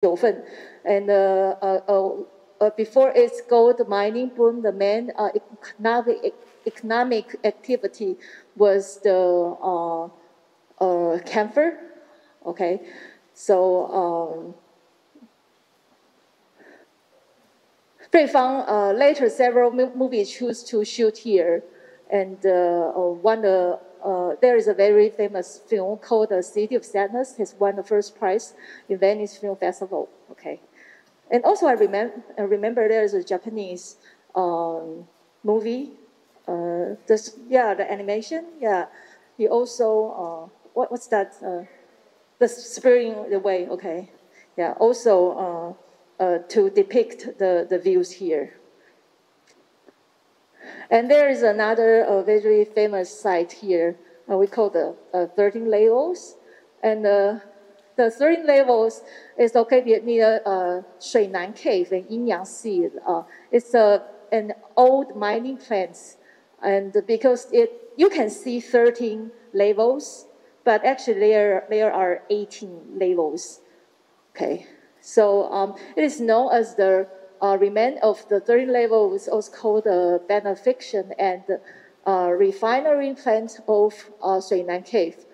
九份, and before its gold mining boom, the main economic activity was the camphor. Okay, so Rui Fang later several movies choose to shoot here, and there is a very famous film called The City of Sadness. Has won the first prize in Venice Film Festival. Okay, and also I remember there is a Japanese movie. The animation. Yeah, he also what's that? The Spring Away. Okay, yeah. Also to depict the views here. And there is another very famous site here. We call the 13 Levels. And the 13 Levels is located near Shuinan Cave in Yinyang Sea. It's an old mining plant. And because you can see 13 levels, but actually there are 18 levels. Okay. So it is known as the remain of the 13 level, is also called the benefiction and refinery plant of Shuinan Cave.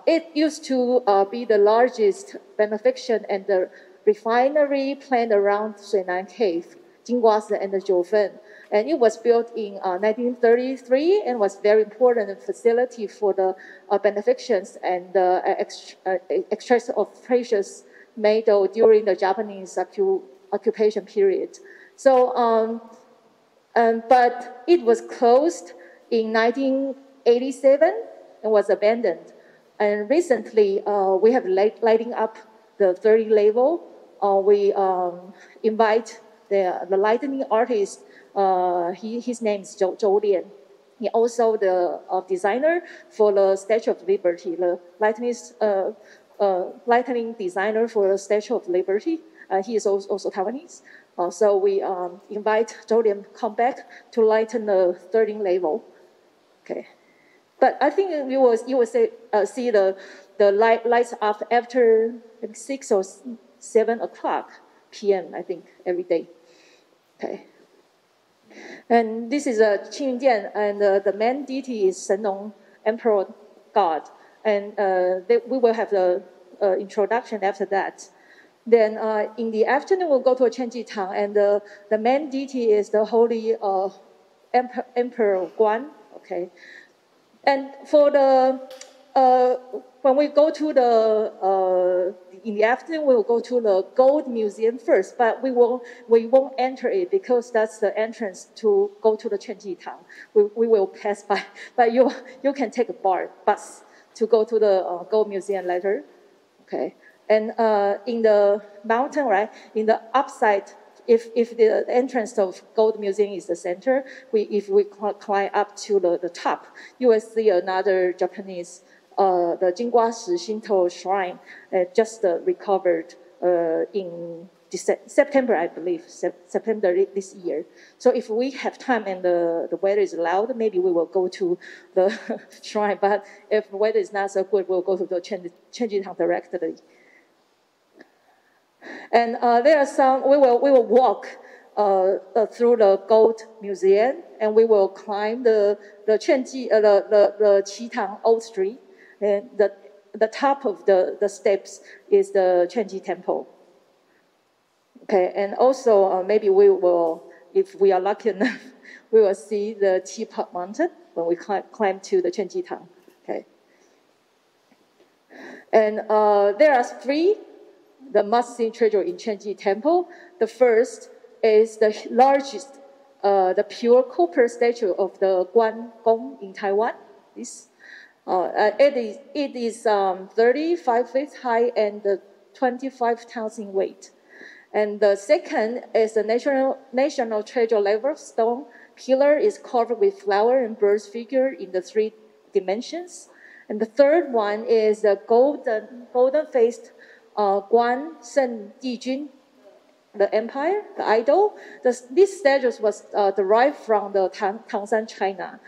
It used to be the largest benefiction and the refinery plant around Shuinan Cave, Jingguasi and Jiufen. And it was built in 1933 and was very important facility for the benefictions and extraction of precious metal during the Japanese occupation period. So, but it was closed in 1987 and was abandoned. And recently, we have lighting up the 30 level. We invite the lightning artist. His name is Zhou Lian. He also the designer for the Statue of Liberty, the lightning designer for the Statue of Liberty. He is also Taiwanese. So we invite Zhou Lian come back to lighten the 13 level. Okay. But I think you will see the lights up after 6 or 7 o'clock p.m., I think, every day. Okay. And this is a Qing Yundian, and the main deity is Shenong, Emperor God. And we will have the introduction after that. Then in the afternoon, we'll go to a Qianji Tang, and the main deity is the Holy Emperor Guan. Okay. And for the when we go to the in the afternoon, we will go to the Gold Museum first, but we won't enter it because that's the entrance to go to the Qianji Tang. We will pass by, but you can take a bus to go to the Gold Museum later. Okay, and in the mountain, right, in the upside. If the entrance of Gold Museum is the center, if we climb up to the top, you will see another Japanese, the Jingguasi Shinto shrine, just recovered in September, I believe, September this year. So if we have time and the weather is allowed, maybe we will go to the shrine. But if the weather is not so good, we'll go to the Qianji Tang directly. And there are some. We will walk through the Gold Museum, and we will climb the Qitang Old Street. And the top of the steps is the Qianji Temple. Okay, and also maybe we will, if we are lucky enough, we will see the Teapot Mountain when we climb to the Qianji Tang. Okay, and there are 3. The must-see treasure in Qianji Temple. The first is the largest, the pure copper statue of the Guan Gong in Taiwan. It is 35 feet high and 25 tons in weight. And the second is the national treasure level stone pillar is covered with flower and birds figure in the 3 dimensions. And the third one is the golden-faced Guan Shen Dijun, the empire, the idol. This statue was derived from the Tangshan, China,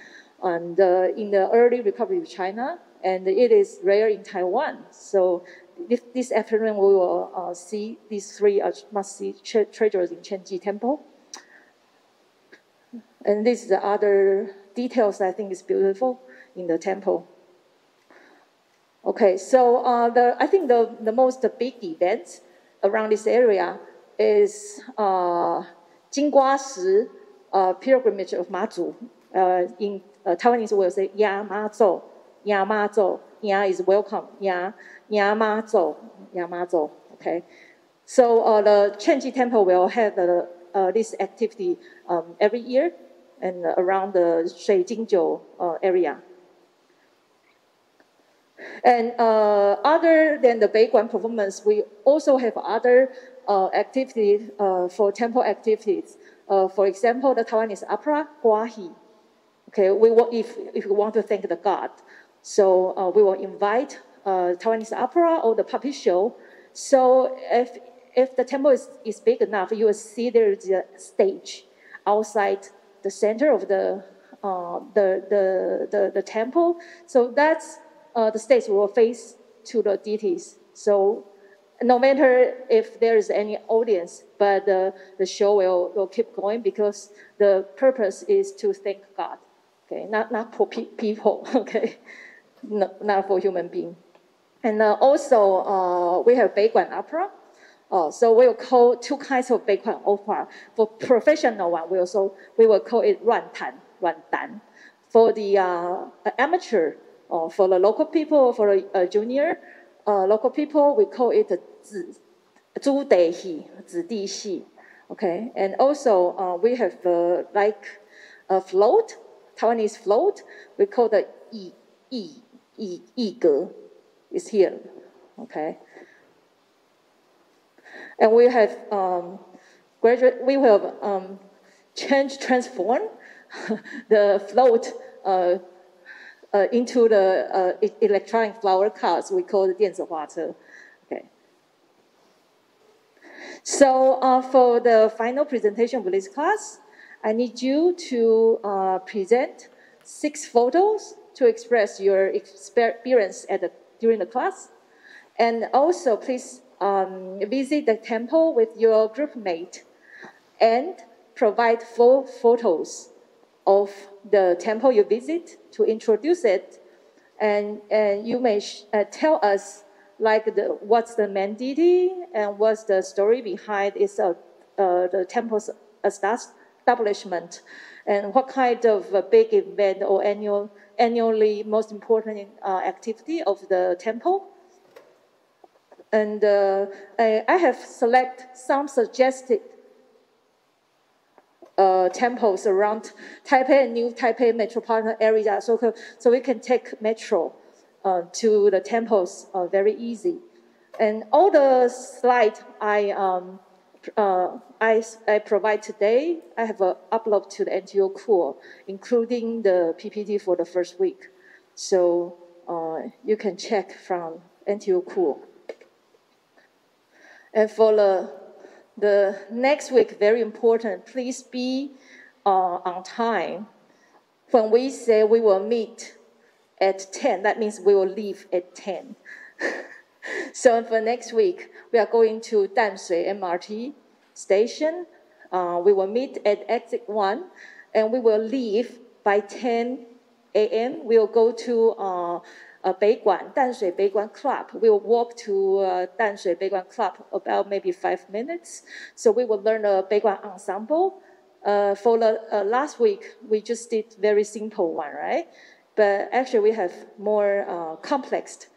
and in the early Republic of China, and it is rare in Taiwan. So this afternoon we will see these three must-see treasures in Chenji Temple. And this is the other details I think is beautiful in the temple. Okay, so I think the most big event around this area is Jinggua Shi pilgrimage of Mazu. In Taiwanese, we'll say Ya Ma Zhou. Ya Ma Zhou. Ya is welcome. Ya Ma Zhou. Ya Ma Zhou. Okay. So the Chenji Temple will have this activity every year and around the Shui Jingjiu area. And other than the Beiguan performance, we also have other activities for temple activities. For example, the Taiwanese opera, Guahi. Okay, if we want to thank the god, so we will invite Taiwanese opera or the puppet show. So if the temple is big enough, you will see there is a stage outside the center of the temple. So that's the stage will face to the deities. So no matter if there is any audience, but the show will keep going because the purpose is to thank God. Okay, not for people. Okay, not for human being. And also we have Beiguan opera. So we will call two kinds of Beiguan opera. For professional one, we will call it Ruan Dan. For the amateur, for the local people, for the junior local people, we call it Zhu Dei Xi, Zi Di Xi. Okay, and also we have like a float, Taiwanese float. We call the Yi Ge. Is here. Okay. And we have transform the float into the electronic flower cars. We call it 电子花车. Okay. So for the final presentation of this class, I need you to present 6 photos to express your experience during the class. And also, please visit the temple with your group mate and provide 4 photos of the temple you visit to introduce it. And you may tell us what's the main deity and what's the story behind the temple's establishment, and what kind of a big event or annually most important activity of the temple. And I have selected some suggested temples around Taipei and New Taipei metropolitan area, so we can take metro to the temples very easy. And all the slides I provide today, I have upload to the NTO Cool, including the PPT for the first week. So you can check from NTO Cool. And for the next week, very important, please be on time. When we say we will meet at 10, that means we will leave at 10. So for next week, we are going to Danshui MRT station. We will meet at exit 1, and we will leave by 10 a.m. We will go to Beiguan, Danshui Beiguan Club. We will walk to Danshui Beiguan Club about maybe 5 minutes. So we will learn a Beiguan ensemble. For the last week, we just did very simple one, right? But actually, we have more complex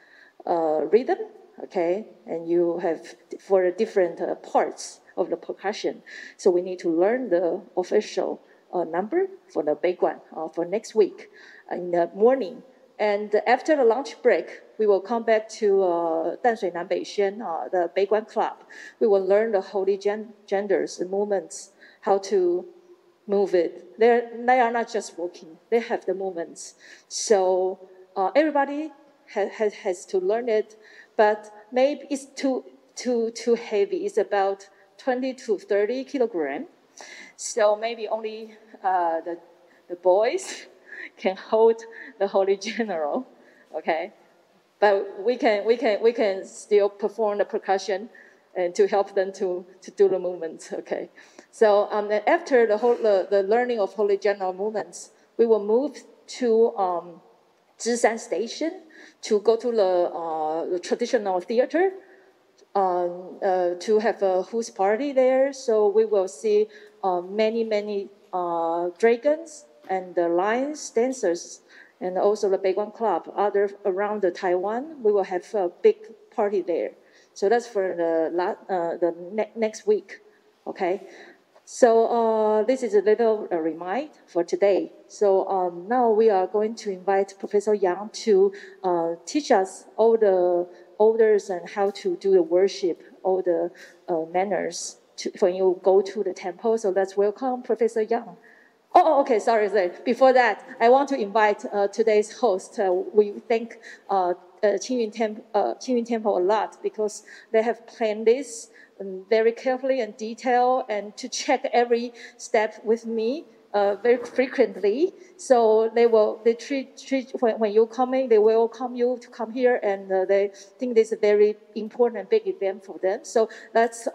rhythm, okay? And you have for the different parts of the percussion. So we need to learn the official number for the Beiguan for next week in the morning. And after the lunch break, we will come back to Danshui Nanbeixuan, the Beiguan Club. We will learn the holy genders, the movements, how to move it. They are not just walking; they have the movements. So everybody has to learn it, but maybe it's too heavy. It's about 20 to 30 kilograms. So maybe only the boys can hold the Holy General, okay? but we can still perform the percussion and to help them to do the movements. Okay, so and after the learning of Holy General movements, we will move to Zhishan Station to go to the traditional theater to have a who's party there. So we will see many dragons and the lions dancers, and also the Beiguan Club. Other around the Taiwan, we will have a big party there. So that's for the next week, okay? So this is a little remind for today. So now we are going to invite Professor Yang to teach us all the orders and how to do the worship, all the manners when you go to the temple. So let's welcome Professor Yang. Okay, sorry. Before that, I want to invite today's host. We thank Qingyun Temple a lot because they have planned this very carefully and detailed, and to check every step with me very frequently. So they treat when you come in, they welcome you to come here, and they think this is a very important and big event for them. So let's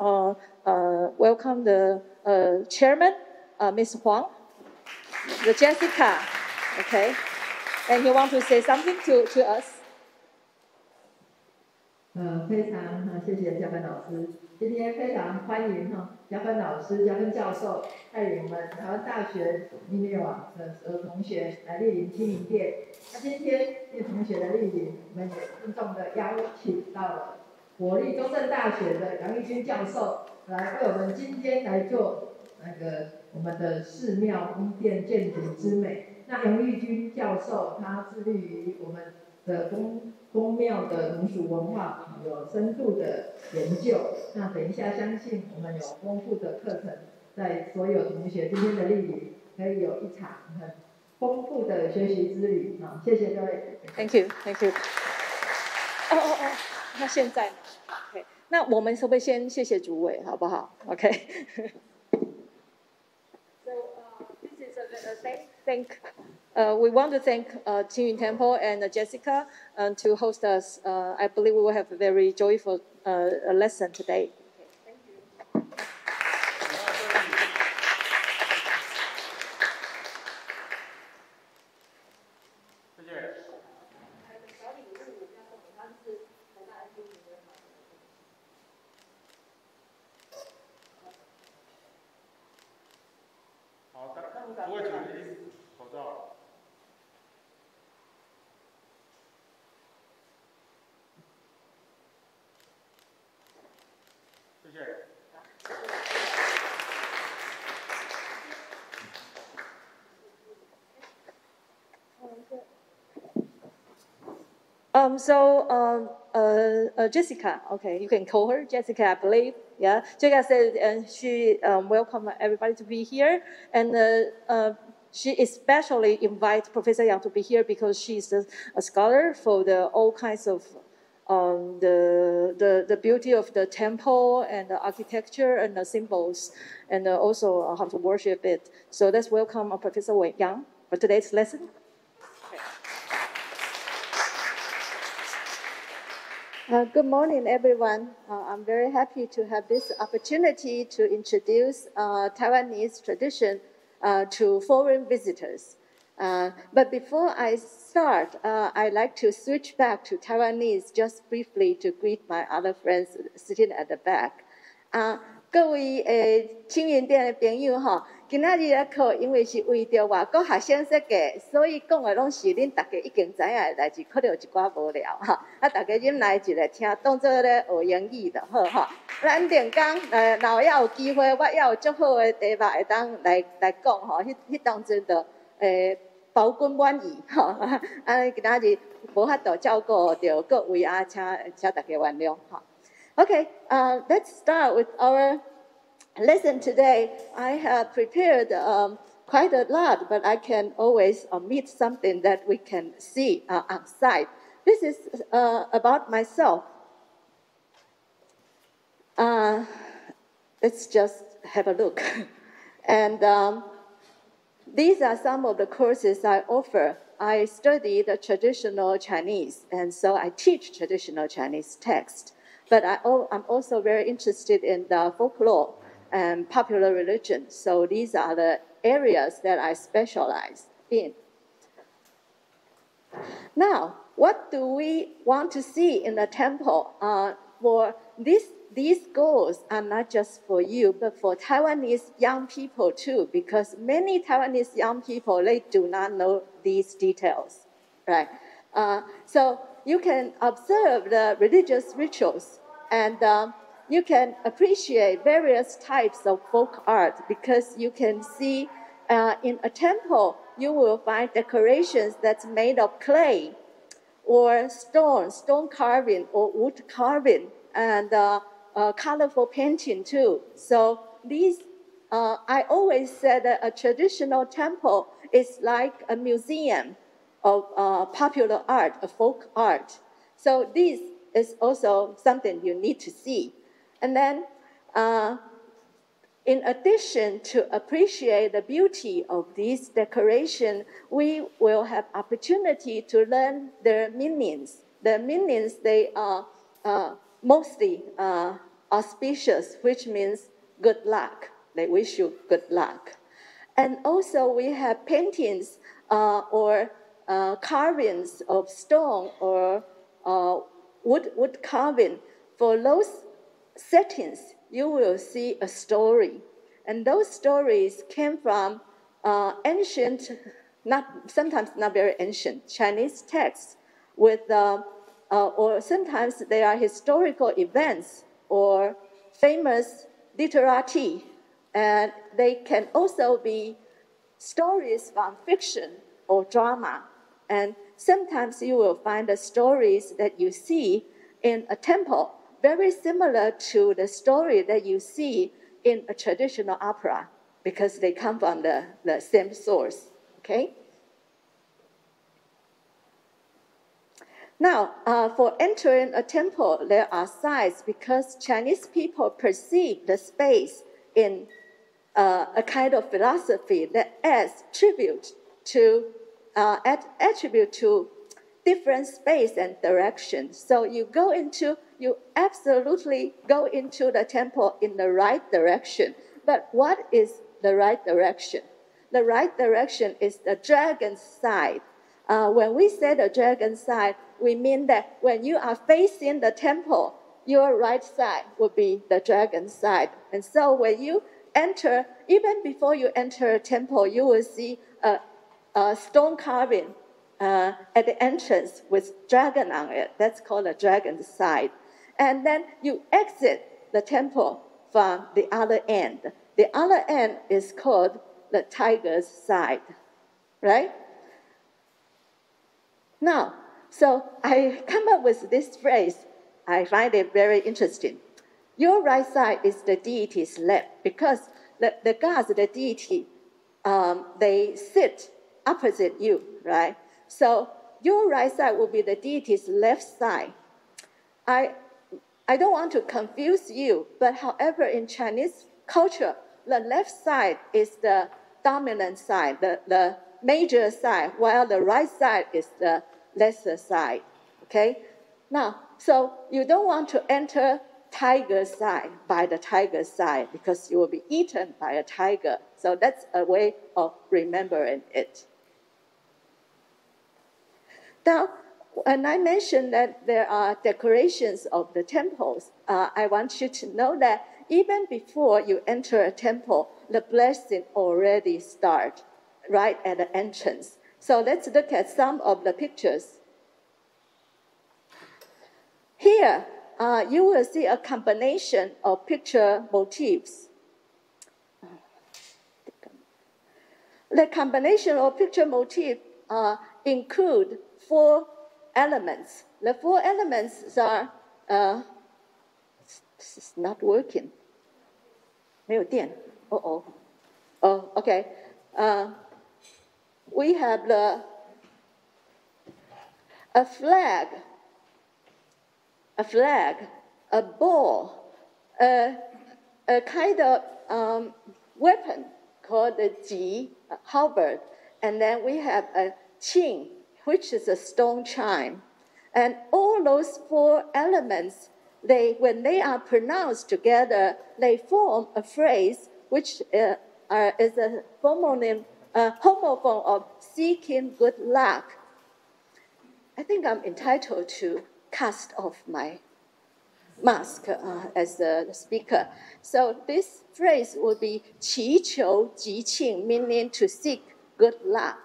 welcome the chairman, Ms. Huang. The Jessica, okay, and you want to say something to us? 非常谢谢嘉芬老师，今天非常欢迎嘉芬老师、嘉芬教授带领我们台湾大学音乐网的同学来莅临青云殿。那今天这同学的莅临，我们也郑重的邀请到了国立中正大学的杨玉君教授来为我们今天来做我们的寺庙宫殿建筑之美。那杨玉君教授他致力于我们的宫庙的民俗文化有深度的研究。那等一下，相信我们有丰富的课程，在所有同学今天的莅临，可以有一场很丰富的学习之旅。谢谢各位。Thank you. 那现在 ，OK， 那我们可不可以先谢谢主委，好不好 ？OK。We want to thank Qingyun Temple and Jessica to host us. I believe we will have a very joyful lesson today. Thank you. 谢谢。好的，诸位请立口罩。谢谢。Jessica, okay, you can call her Jessica, I believe. Yeah, Jessica said she welcome everybody to be here, and she especially invite Professor Yang to be here because she's a scholar for all kinds of the beauty of the temple and the architecture and the symbols, and also how to worship it. So let's welcome Professor Yang for today's lesson. Good morning, everyone. I'm very happy to have this opportunity to introduce Taiwanese tradition to foreign visitors. But before I start, I'd like to switch back to Taiwanese just briefly to greet my other friends sitting at the back. 各位青云店的朋友吼，今仔日的课因为是为着外国学生设计，所以讲的拢是恁大家已经知影的代志，可能有一寡无聊哈。大家忍耐一下听，当做咧学英语就好哈。咱定讲若要有机会，我要有足好的题目会当来讲吼，迄当阵就包君满意吼。今仔日无法度照顾到各位请大家原谅哈。Okay, let's start with our lesson today. I have prepared quite a lot, but I can always omit something that we can see on site. This is about myself. Let's just have a look. And these are some of the courses I offer I study the traditional Chinese, and so I teach traditional Chinese text. But I'm also very interested in the folklore and popular religion. So these are the areas that I specialize in. Now, what do we want to see in the temple? For these goals are not just for you, but for Taiwanese young people too, because many Taiwanese young people, they do not know these details, right? So you can observe the religious rituals, and you can appreciate various types of folk art, because you can see in a temple, you will find decorations that's made of clay or stone carving or wood carving, and colorful painting too. So these, I always said that a traditional temple is like a museum of popular art, of folk art. So this is also something you need to see. And then, in addition to appreciate the beauty of this decoration, we will have opportunity to learn their meanings. The meanings, they are mostly auspicious, which means good luck. They wish you good luck. And also we have paintings or carvings of stone or wood carving. For those settings, you will see a story. And those stories came from ancient, sometimes not very ancient, Chinese texts with, or sometimes they are historical events or famous literati. And they can also be stories from fiction or drama. And sometimes you will find the stories that you see in a temple very similar to the story that you see in a traditional opera, because they come from the same source, okay? Now, for entering a temple, there are signs, because Chinese people perceive the space in a kind of philosophy that adds tribute to, attribute to different space and direction. So you absolutely go into the temple in the right direction. But what is the right direction? The right direction is the dragon's side. When we say the dragon's side, we mean that when you are facing the temple, your right side will be the dragon's side. And so when you enter, even before you enter a temple, you will see a stone carving at the entrance with dragon on it. That's called a dragon's side. And then you exit the temple from the other end. The other end is called the tiger's side, right? Now, so I come up with this phrase. I find it very interesting. Your right side is the deity's left, because the gods, the deity, they sit opposite you, right? So your right side will be the deity's left side. I don't want to confuse you, but however, in Chinese culture, the left side is the dominant side, the major side, while the right side is the lesser side, okay? Now, so you don't want to enter tiger's side by the tiger's side, because you will be eaten by a tiger. So that's a way of remembering it. Now, when I mentioned that there are decorations of the temples, I want you to know that even before you enter a temple, the blessing already starts right at the entrance. So let's look at some of the pictures. Here, you will see a combination of picture motifs. The combination of picture motifs include 4 elements. The 4 elements are, this is not working. 没有电. Oh, okay. We have a flag, a ball, a kind of weapon called the ji, halberd, and then we have qing, which is a stone chime. And all those four elements, when they are pronounced together, they form a phrase which is a homophone of seeking good luck. I think I'm entitled to cast off my mask as a speaker. So this phrase would be 祈求吉庆, meaning to seek good luck.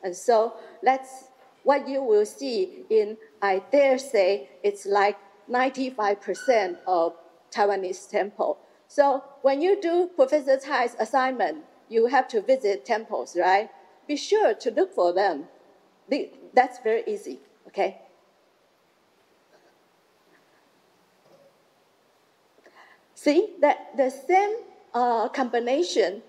And so that's what you will see in, I dare say, it's like 95% of Taiwanese temple. So when you do Professor Tsai's assignment, you have to visit temples, right? Be sure to look for them. That's very easy, okay? See, that the same combination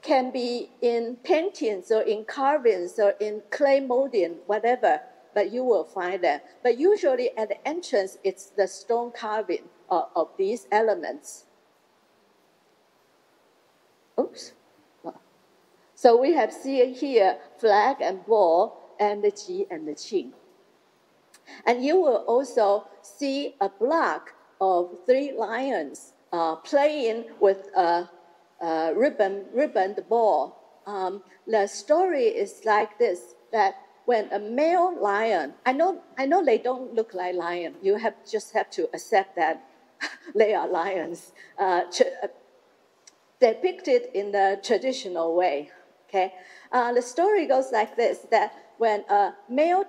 can be in paintings or in carvings or in clay molding, whatever, but you will find them. But usually at the entrance, it's the stone carving of these elements. Oops. So we have seen here flag and ball and the ji and the qing. And you will also see a block of 3 lions playing with a ribboned ball. The story is like this, that when a male lion, I know they don't look like lions. You just have to accept that they are lions, depicted in the traditional way. Okay, the story goes like this: that when a male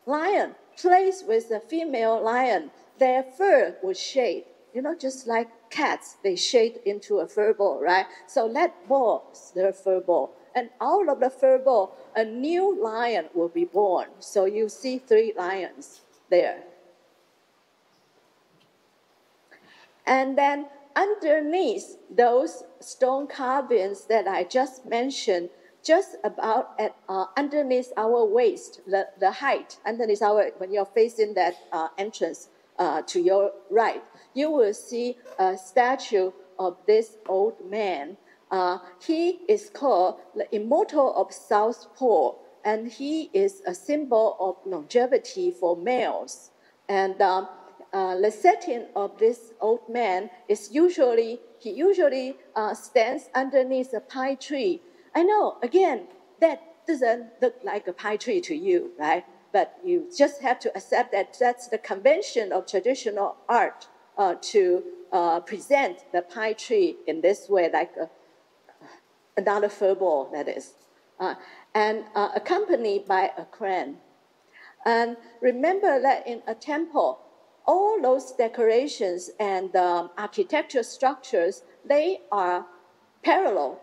lion plays with a female lion, their fur would shade. You know, just like cats, they shade into a fur ball, right? So that ball is their fur ball. And out of the fur ball, a new lion will be born. So you see 3 lions there. And then underneath those stone carvings that I just mentioned, just about underneath our waist, the height, underneath when you're facing that entrance to your right, you will see a statue of this old man. He is called the Immortal of South Pole, and he is a symbol of longevity for males. And the setting of this old man is he usually stands underneath a pine tree. I know, again, that doesn't look like a pine tree to you, right? But you just have to accept that that's the convention of traditional art to present the pine tree in this way, like another fur ball, that is, and accompanied by a crane. And remember that in a temple, all those decorations and architectural structures, they are parallel.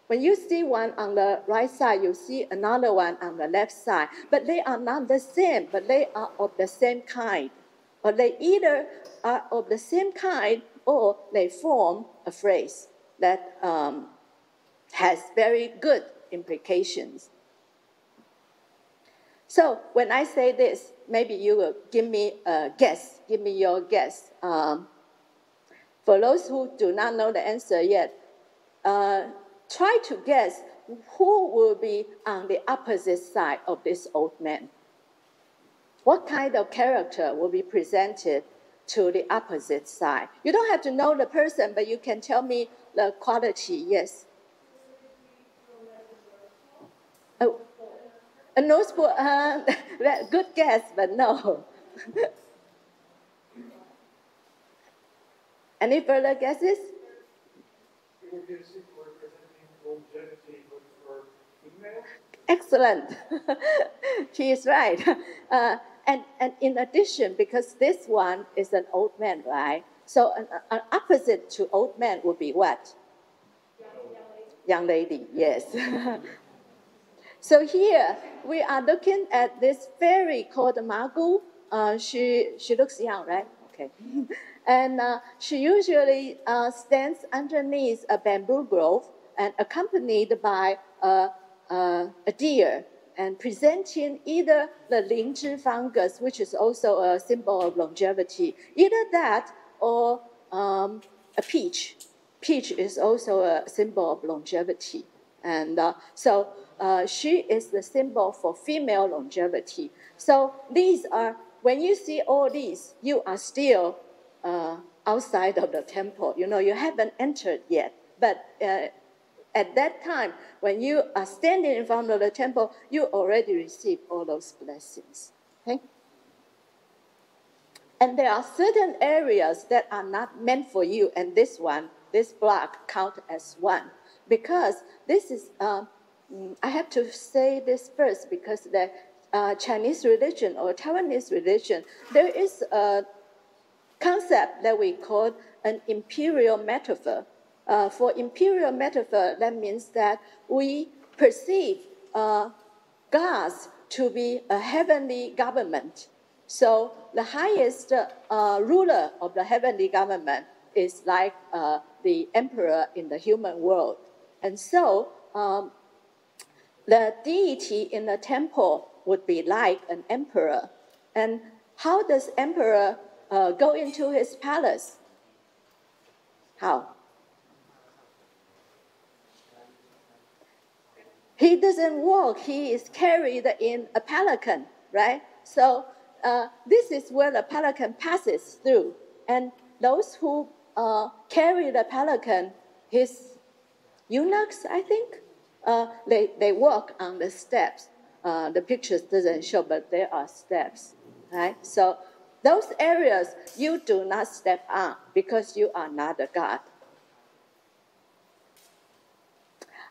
When you see one on the right side, you see another one on the left side. But they are not the same, but they are of the same kind. Or they either are of the same kind or they form a phrase that has very good implications. So when I say this, maybe you will give me a guess. Give me your guess. For those who do not know the answer yet, try to guess who will be on the opposite side of this old man. What kind of character will be presented to the opposite side? You don't have to know the person, but you can tell me the quality, yes. Oh, a nose book, good guess, but no. Any further guesses? It would be a symbol representing longevity, but for female. Excellent. She is right. And in addition, because this one is an old man, right? So an opposite to old man would be what? Young lady, yes. So here we are looking at this fairy called Magu. She looks young, right? Okay. And she usually stands underneath a bamboo grove and accompanied by a deer, and presenting either the Lingzhi fungus, which is also a symbol of longevity, either that or a peach. Peach is also a symbol of longevity. And so she is the symbol for female longevity. So these are, when you see all these, you are still outside of the temple. You know, you haven't entered yet. But at that time, when you are standing in front of the temple, you already received all those blessings. Okay? And there are certain areas that are not meant for you, and this one, this block, count as one. Because this is, I have to say this first, because the Chinese religion or Taiwanese religion, there is a concept that we call an imperial metaphor. For imperial metaphor, that means that we perceive gods to be a heavenly government. So the highest ruler of the heavenly government is like the emperor in the human world. And so the deity in the temple would be like an emperor. And how does emperor go into his palace? How? He doesn't walk, he is carried in a palanquin, right? So this is where the palanquin passes through. And those who carry the palanquin, his eunuchs, I think, they walk on the steps. The pictures doesn't show, but there are steps, right? So those areas you do not step on because you are not a god.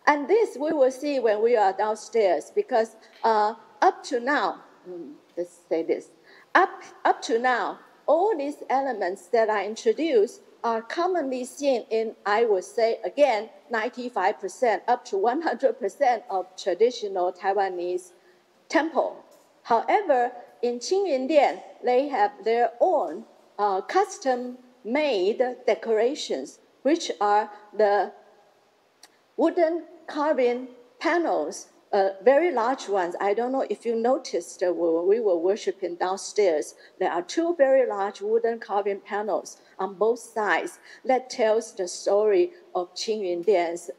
And this we will see when we are downstairs, because up to now, let's say this, up to now, all these elements that are introduced are commonly seen in, I would say again, 95% up to 100% of traditional Taiwanese temple. However, in Qingyundian, they have their own custom-made decorations, which are the wooden carving panels, very large ones. I don't know if you noticed when we were worshiping downstairs, there are two very large wooden carving panels on both sides that tells the story of Qingyundian's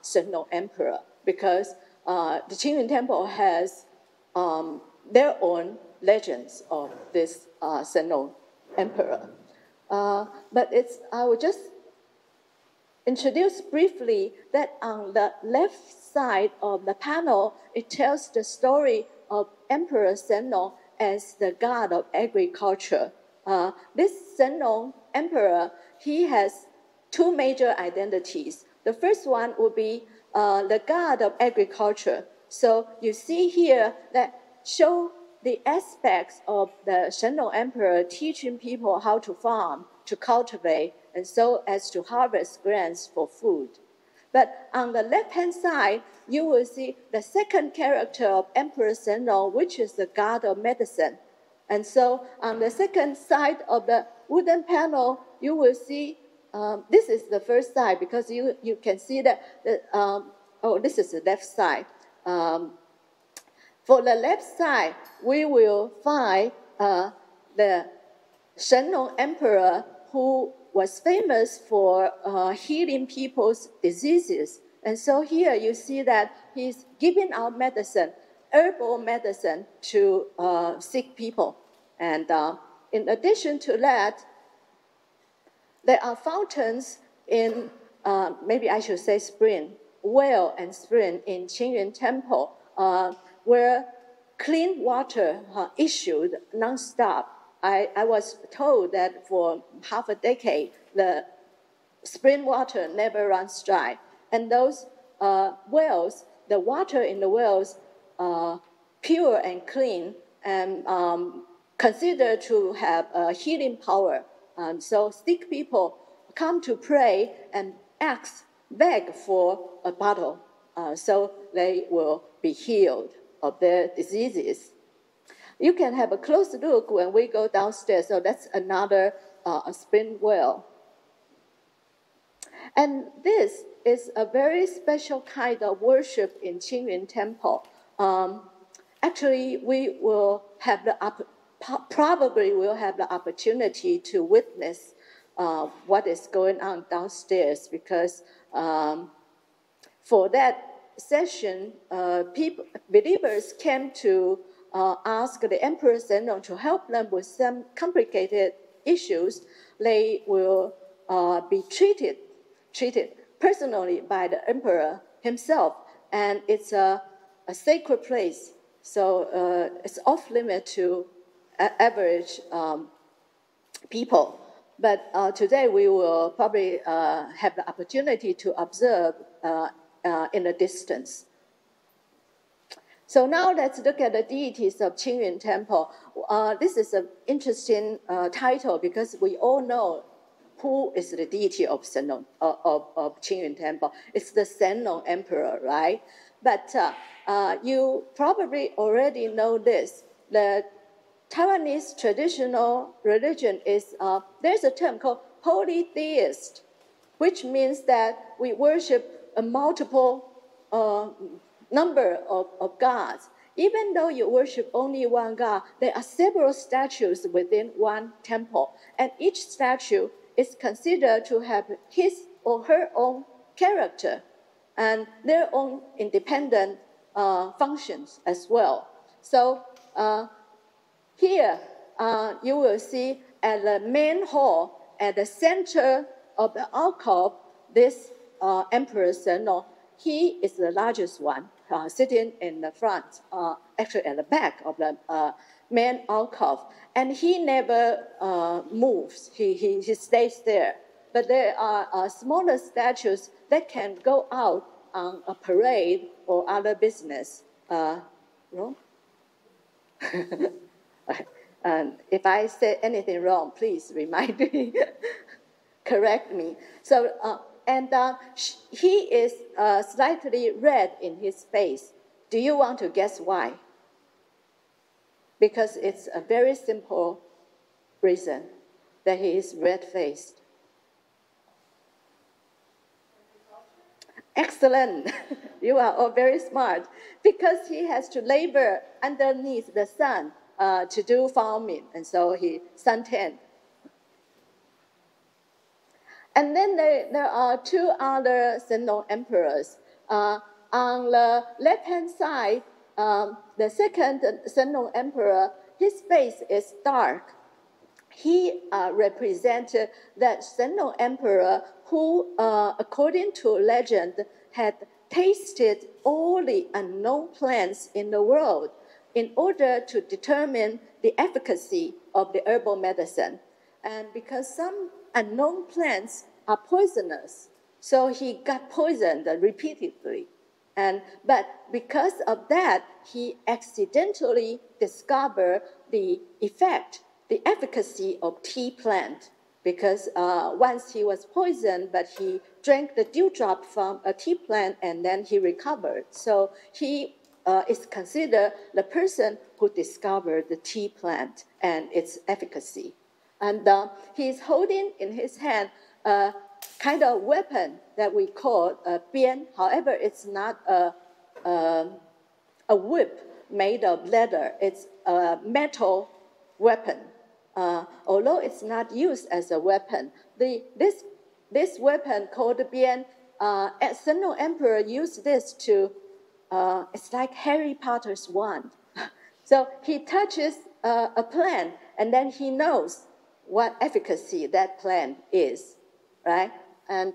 Shenong Emperor, because the Qingyun Temple has their own legends of this Shenong Emperor. But I will just introduce briefly that on the left side of the panel, it tells the story of Emperor Shenong as the god of agriculture. This Shenong Emperor, he has two major identities. The first one would be the god of agriculture. So you see here that show the aspects of the Shenong Emperor teaching people how to farm, to cultivate, and so as to harvest grains for food. But on the left-hand side, you will see the second character of Emperor Shenong, which is the god of medicine. And so on the second side of the wooden panel, you will see, this is the first side, because you can see that, this is the left side. For the left side, we will find the Shenong Emperor, who was famous for healing people's diseases. And so here you see that he's giving out medicine, herbal medicine, to sick people. And in addition to that, there are fountains in, maybe I should say spring, well and spring in Qingyun Temple, where clean water issued nonstop. I was told that for half a decade, the spring water never runs dry. And those wells, the water in the wells, pure and clean, and considered to have healing power. So sick people come to pray and beg for a bottle, so they will be healed of their diseases. You can have a close look when we go downstairs. So that's another spring well. And this is a very special kind of worship in Qingyun Temple. Actually, we will have probably will have the opportunity to witness what is going on downstairs, because for that session, believers came to ask the Emperor Zhenong to help them with some complicated issues. They will be treated personally by the emperor himself, and it's a sacred place, so it's off limit to average people. But today we will probably have the opportunity to observe in a distance. So now let's look at the deities of Qingyun Temple. This is an interesting title because we all know who is the deity of Zhenong, of Qingyun Temple. It's the Zhenong Emperor, right? But you probably already know this. The Taiwanese traditional religion is, there's a term called polytheist, which means that we worship a multiple number of gods. Even though you worship only one god, there are several statues within one temple, and each statue is considered to have his or her own character and their own independent functions as well. So here you will see at the main hall, at the center of the alcove, this Emperor Zhenong. He is the largest one, sitting in the front, actually at the back of the main alcove. And he never moves, he stays there. But there are smaller statues that can go out on a parade or other business. Wrong? And if I say anything wrong, please remind me, correct me. So, he is slightly red in his face. Do you want to guess why? Because it's a very simple reason that he is red-faced. Excellent. You are all very smart. Because he has to labor underneath the sun to do farming, and so he suntanned. And then there are two other Zhenong emperors. On the left-hand side, the second Zhenong emperor, his face is dark. He represented that Zhenong emperor who, according to legend, had tasted all the unknown plants in the world in order to determine the efficacy of the herbal medicine. And because some unknown plants are poisonous, so he got poisoned repeatedly. But because of that, he accidentally discovered the effect, the efficacy of tea plant. Because once he was poisoned, but he drank the dewdrop from a tea plant and then he recovered. So he is considered the person who discovered the tea plant and its efficacy. And he's holding in his hand a kind of weapon that we call a bian. However, it's not a whip made of leather. It's a metal weapon. Although it's not used as a weapon, this weapon called the bian, Zhenong Emperor used this to, it's like Harry Potter's wand. So he touches a plant, and then he knows what efficacy that plant is, right? And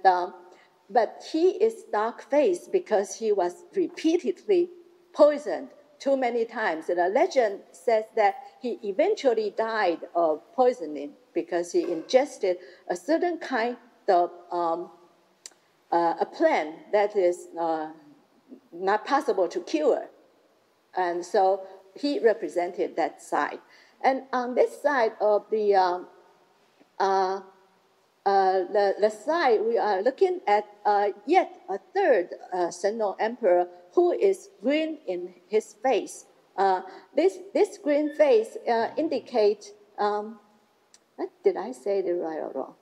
but he is dark-faced because he was repeatedly poisoned too many times. And the legend says that he eventually died of poisoning because he ingested a certain kind of a plant that is not possible to cure. And so he represented that side. And on this side of the side, we are looking at yet a third Zhenong Emperor who is green in his face. This green face indicates, did I say it right or wrong?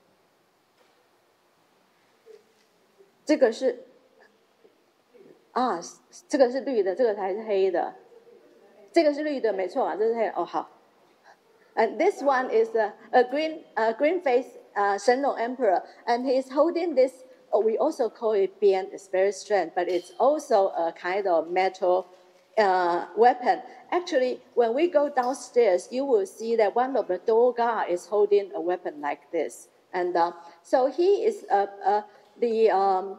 这个是这个是绿的，这个才是黑的。这个是绿的，没错啊，这是黑的。哦，好。And this one is a green face Zhenong Emperor, and he's holding this we also call it bian. It's very strange, but it's also a kind of metal weapon. Actually, when we go downstairs, you will see that one of the door guard is holding a weapon like this. And so he is the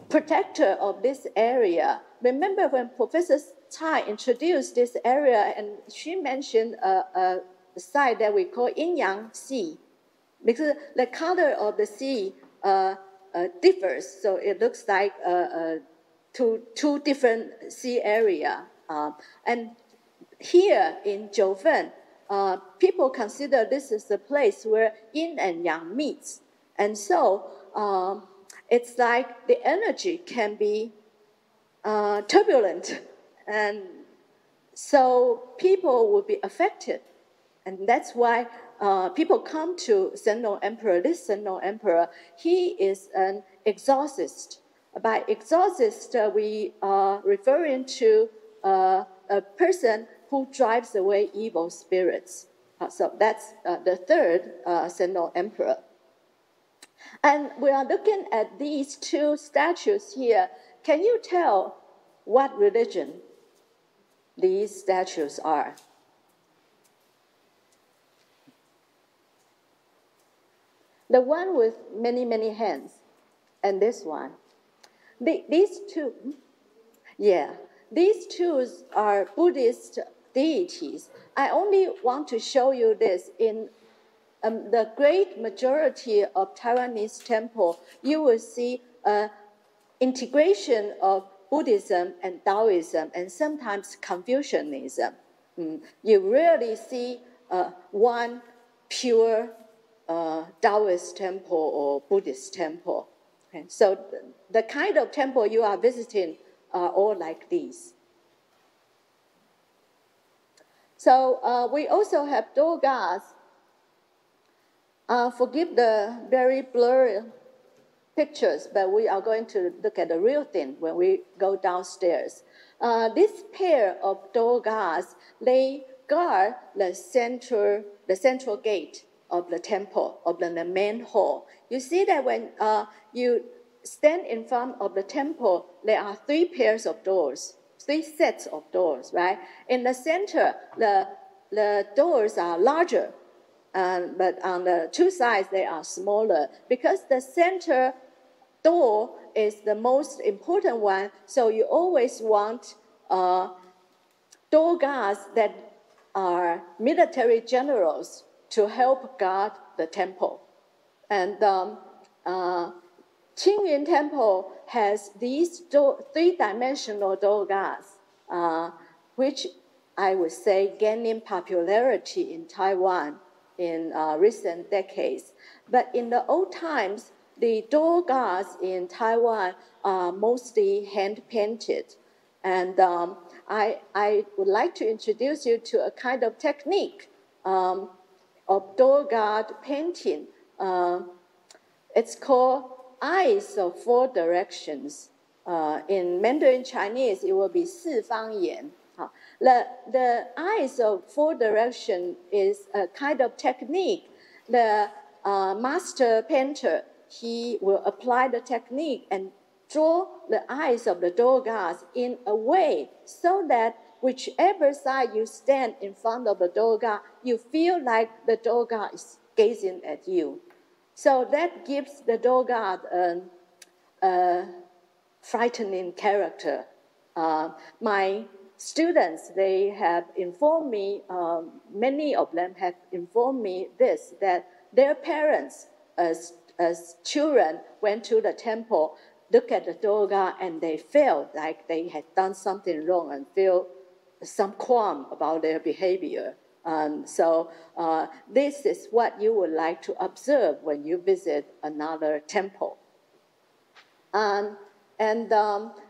protector of this area. Remember when Professor Tsai introduced this area, and she mentioned a site that we call Yin-Yang Sea, because the color of the sea differs, so it looks like two different sea area. And here in Jiufen, people consider this is the place where yin and yang meets. And so it's like the energy can be turbulent. And so people will be affected. And that's why people come to Zhenong Emperor. This Zhenong Emperor, he is an exorcist. By exorcist, we are referring to a person who drives away evil spirits. So that's the third Zhenong Emperor. And we are looking at these two statues here. Can you tell what religion these statues are? The one with many, many hands, and this one. These two, yeah, these two are Buddhist deities. I only want to show you this. In the great majority of Taiwanese temple, you will see integration of Buddhism and Taoism, and sometimes Confucianism. You rarely see one pure Taoist temple or Buddhist temple. Okay? So the kind of temple you are visiting are all like these. So we also have door guards. Forgive the very blurry pictures, but we are going to look at the real thing when we go downstairs. This pair of door guards, they guard the central gate of the temple, of the main hall. You see that when you stand in front of the temple, there are three pairs of doors, three sets of doors, right? In the center, the doors are larger, but on the two sides, they are smaller. Because the center door is the most important one, so you always want door guards that are military generals to help guard the temple. And Qingyun Temple has these three-dimensional door guards, which I would say gaining popularity in Taiwan in recent decades. But in the old times, the door guards in Taiwan are mostly hand-painted. And I would like to introduce you to a kind of technique of door guard painting. It's called eyes of four directions. In Mandarin Chinese, it will be 四方眼. The eyes of four directions is a kind of technique. The master painter, he will apply the technique and draw the eyes of the door guards in a way so that whichever side you stand in front of the door guard, you feel like the door guard is gazing at you. So that gives the door guard a frightening character. My students, they have informed me, many of them have informed me this, that their parents, as children, went to the temple, look at the door guard, and they felt like they had done something wrong and feel some qualm about their behavior. So this is what you would like to observe when you visit another temple.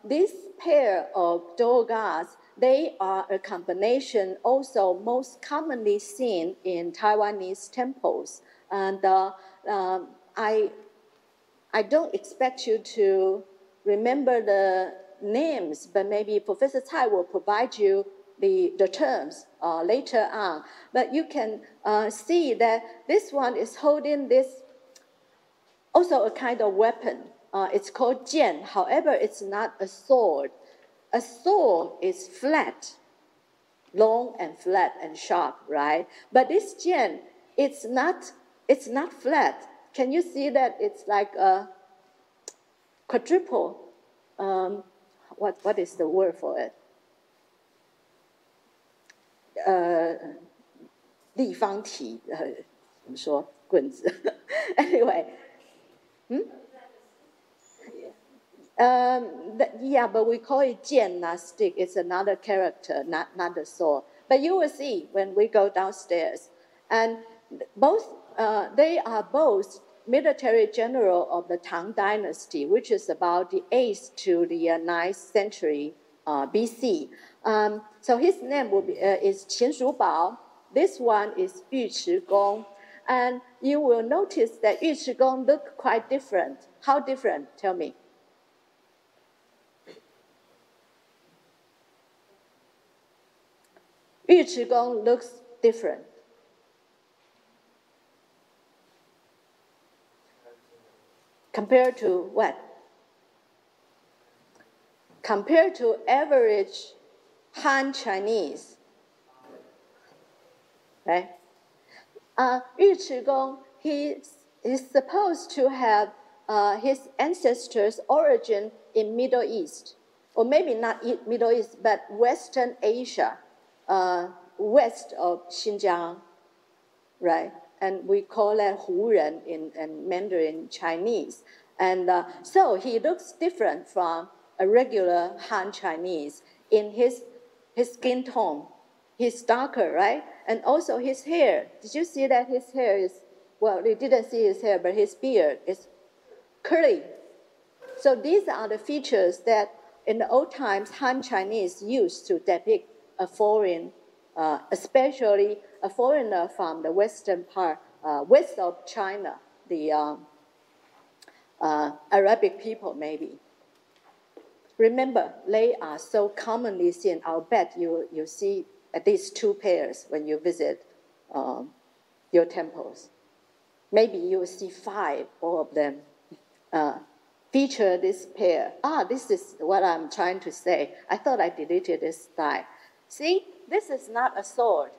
This pair of door guards, they are a combination also most commonly seen in Taiwanese temples. And I don't expect you to remember the names, but maybe Professor Tsai will provide you the terms later on. But you can see that this one is holding this, also a kind of weapon. it's called jian. However, it's not a sword. A sword is flat, long and flat and sharp, right? But this jian, it's not flat. Can you see that it's like a quadruple? What is the word for it? 立方体，怎么说？棍子。Anyway, yeah, but we call it jian, not stick. It's another character, not the sword. But you will see when we go downstairs, and both they are both military general of the Tang Dynasty, which is about the 8th to the 9th century BC. So his name will be, is Qin Shubao. This one is Yu Chigong. And you will notice that Yu Chigong look quite different. How different? Tell me. Yu Chigong looks different. Compared to what? Compared to average Han Chinese. Right? Yu Chigong, he is supposed to have his ancestors' origin in Middle East, or maybe not Middle East, but Western Asia, west of Xinjiang, right? And we call that Huren in Mandarin Chinese. And so he looks different from a regular Han Chinese in his skin tone. He's darker, right? And also his hair. Did you see that his hair is, well, you didn't see his hair, but his beard is curly. So these are the features that in the old times Han Chinese used to depict a foreign, especially a foreigner from the western part, west of China, the Arabic people maybe. Remember, they are so commonly seen. I'll bet you see at least 2 pairs when you visit your temples. Maybe you will see 5, all of them feature this pair. This is what I'm trying to say. I thought I deleted this slide. See, this is not a sword,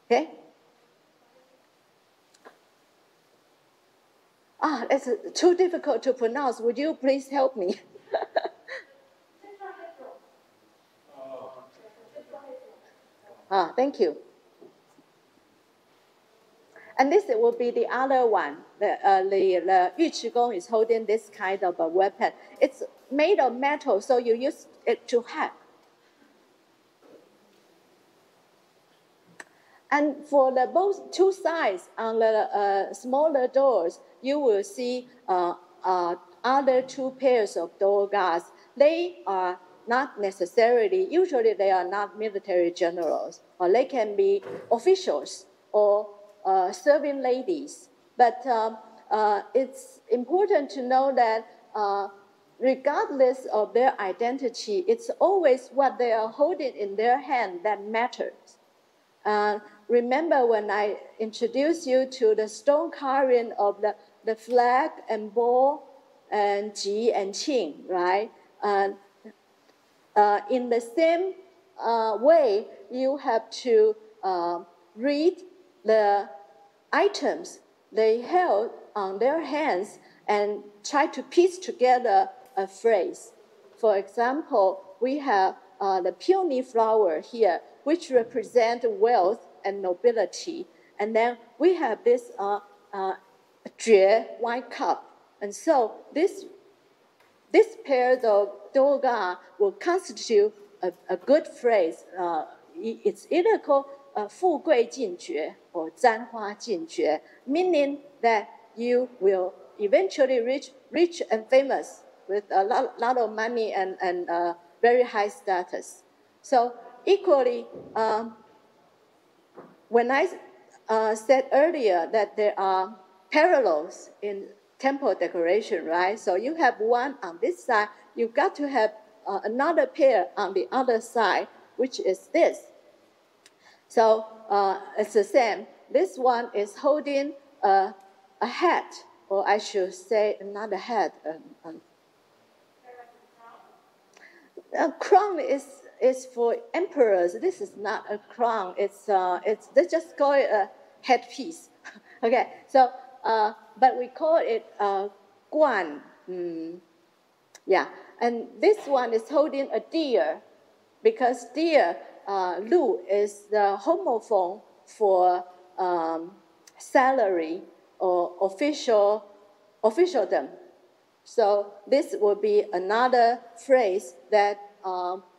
okay? It's too difficult to pronounce. Would you please help me? Thank you. And this will be the other one. The Yu Chigong is holding this kind of a weapon. It's made of metal, so you use it to hack. And for the both 2 sides on the smaller doors, you will see other 2 pairs of door guards. They are not necessarily, usually they are not military generals, or they can be officials or serving ladies. But it's important to know that regardless of their identity, it's always what they are holding in their hand that matters. Remember when I introduced you to the stone carving of the flag and ball and Ji and Qing, right? In the same way, you have to read the items they held on their hands and try to piece together a phrase. For example, we have the peony flower here, which represent wealth and nobility. And then we have this Jue white cup. And so this pair of doga will constitute a good phrase. It's either called 富贵进爵 or 簪花进爵, meaning that you will eventually reach rich and famous with a lot of money and very high status. So equally, when I said earlier that there are parallels in temple decoration, right? So you have one on this side, you've got to have another pair on the other side, which is this. So it's the same. This one is holding a hat, or I should say another head. A crown is for emperors. This is not a crown. They just call it a headpiece. Okay, so but we call it guan. Yeah, and this one is holding a deer, because deer, lu, is the homophone for salary or officialdom. So this will be another phrase that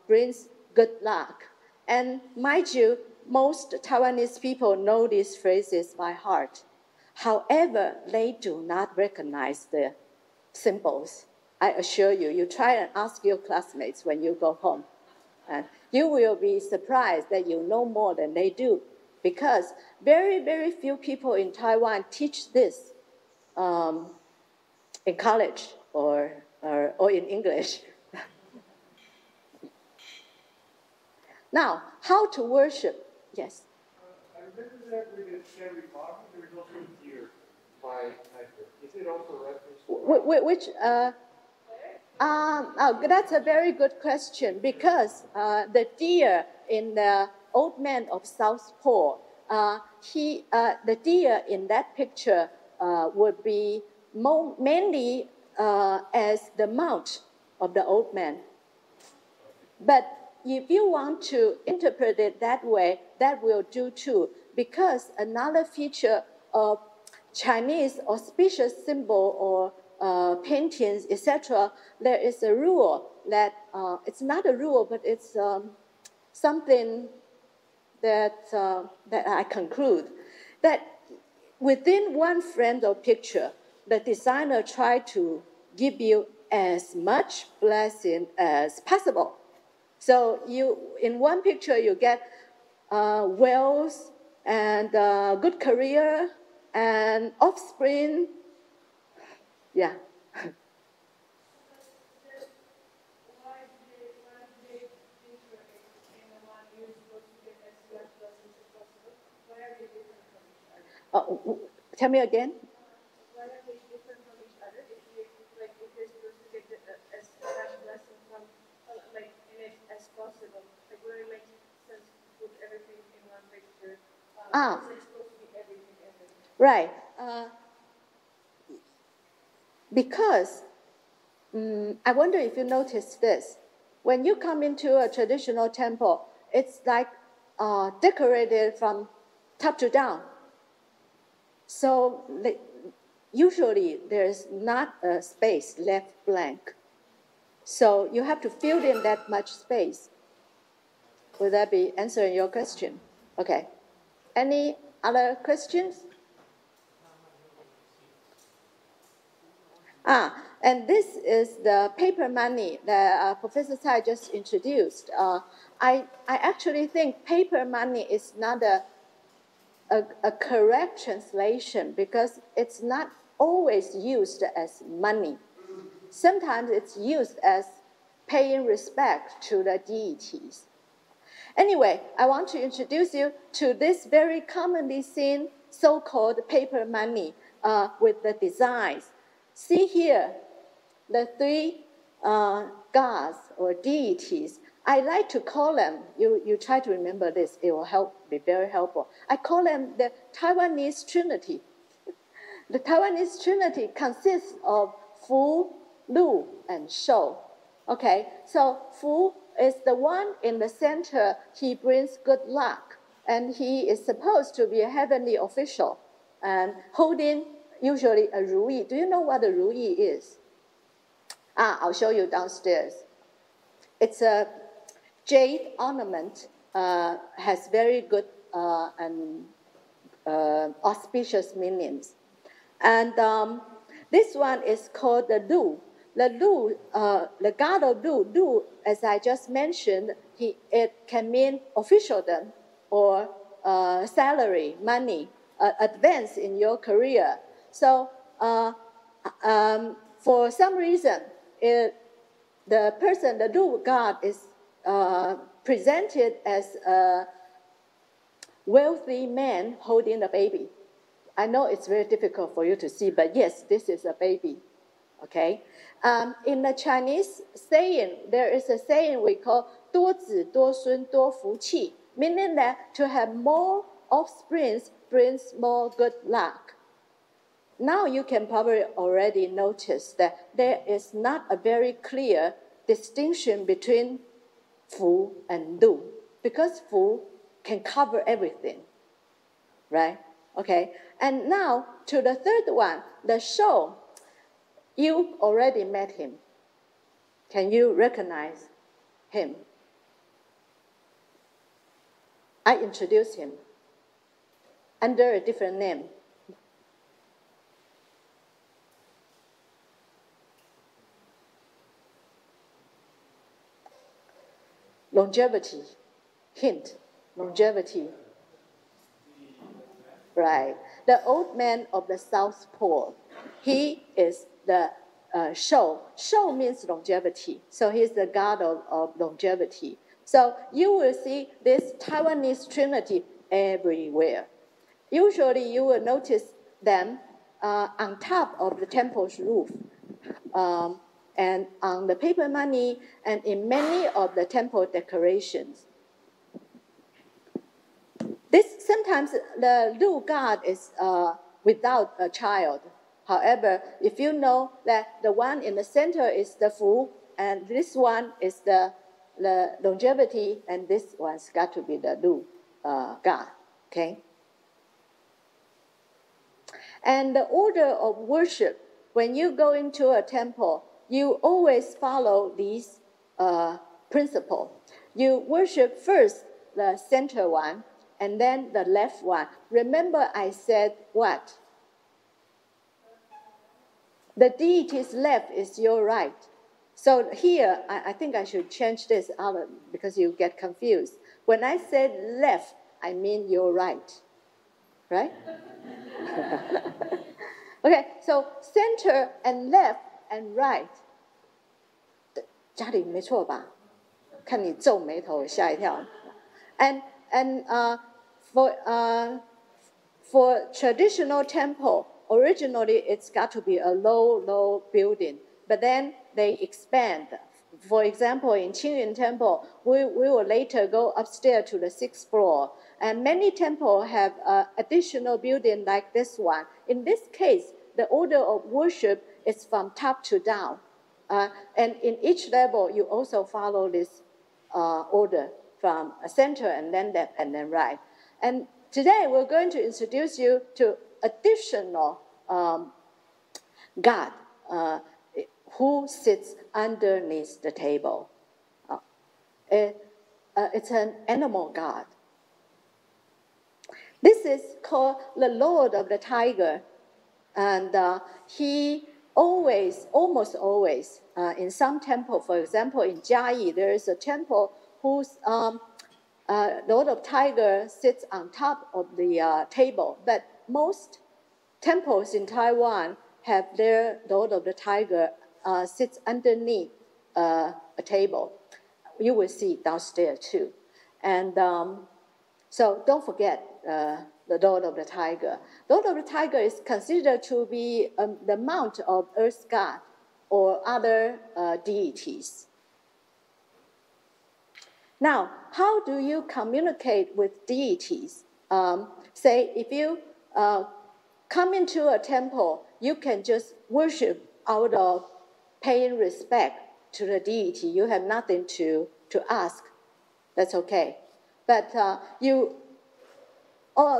brings good luck. And mind you, most Taiwanese people know these phrases by heart. However, they do not recognize the symbols. I assure you, you try and ask your classmates when you go home. And you will be surprised that you know more than they do, because very, very few people in Taiwan teach this in college or in English. Now, how to worship? Yes. I remember that with the Sherry Bobby, there was also a deer by Knifer. Is it also referenced? Which? That's a very good question, because the deer in the Old Man of South Pole, the deer in that picture would be mainly as the mount of the old man. But if you want to interpret it that way, that will do too, because another feature of Chinese auspicious symbol or paintings, etc., there is a rule that, it's not a rule, but it's something that I conclude, that within one frame of picture, the designer tried to give you as much blessing as possible. So in one picture, you get wealth and good career and offspring. Yeah. Tell me again. Why are they different from each other? If you're supposed to get as much blessing from, in it as possible, where it makes sense to put everything in one picture. It's supposed to be everything. Right. Because I wonder if you noticed this. When you come into a traditional temple, it's like decorated from top to down. So usually there's not a space left blank. So you have to fill in that much space. Will that be answering your question? Okay. Any other questions? And this is the paper money that Professor Tsai just introduced. I actually think paper money is not a correct translation, because it's not always used as money. Sometimes it's used as paying respect to the deities. Anyway, I want to introduce you to this very commonly seen so-called paper money with the designs. See here, the three gods or deities. I like to call them, you try to remember this, it will be very helpful. I call them the Taiwanese Trinity. The Taiwanese Trinity consists of Fu, Lu, and Shou. Okay, so Fu is the one in the center. He brings good luck, and he is supposed to be a heavenly official and holding usually a ruyi. Do you know what a ruyi is? I'll show you downstairs. It's a jade ornament, has very good and auspicious meanings. And this one is called the Lu. The Lu, the god of Lu, Lu, as I just mentioned, it can mean officialdom or salary, money, advance in your career. So for some reason, the person, the Lu god, is presented as a wealthy man holding a baby. I know it's very difficult for you to see, but yes, this is a baby, okay? In the Chinese saying, there is a saying we call 多子多孙多福气, meaning that to have more offspring brings more good luck. Now you can probably already notice that there is not a very clear distinction between Fu and Du, because Fu can cover everything, right? Okay, and now to the third one, the Shou. You already met him. Can you recognize him? I introduced him under a different name. Longevity. Hint, longevity. Right. The old man of the South Pole. He is the Shou. Shou means longevity. So he's the god of longevity. So you will see this Taiwanese trinity everywhere. Usually you will notice them on top of the temple's roof. And on the paper money, and in many of the temple decorations. Sometimes the Lu god is without a child. However, if you know that the one in the center is the Fu, and this one is the longevity, and this one's got to be the Lu god, okay? And the order of worship, when you go into a temple, you always follow these principles. You worship first the center one, and then the left one. Remember I said what? The deity's left is your right. So here, I think I should change this out because you get confused. When I said left, I mean your right, right? Okay, so center and left and right. 家里没错吧？看你皱眉头，吓一跳。And for traditional temple, originally it's got to be a low building, but then they expand. For example, in Qingyun Temple, we will later go upstairs to the 6th floor. And many temples have additional building like this one. In this case, the order of worship is from top to down. And in each level, you also follow this order from a center and then left and then right. And today, we're going to introduce you to additional God who sits underneath the table. It's an animal god. This is called the Lord of the Tiger. And he almost always, in some temple, for example, in Jiayi, there is a temple whose Lord of Tiger sits on top of the table. But most temples in Taiwan have their Lord of the Tiger sits underneath a table. You will see downstairs too. And so don't forget the Lord of the Tiger. Lord of the Tiger is considered to be the mount of earth god or other deities. Now, how do you communicate with deities? Say, if you come into a temple, you can just worship out of paying respect to the deity. You have nothing to ask. That's okay. But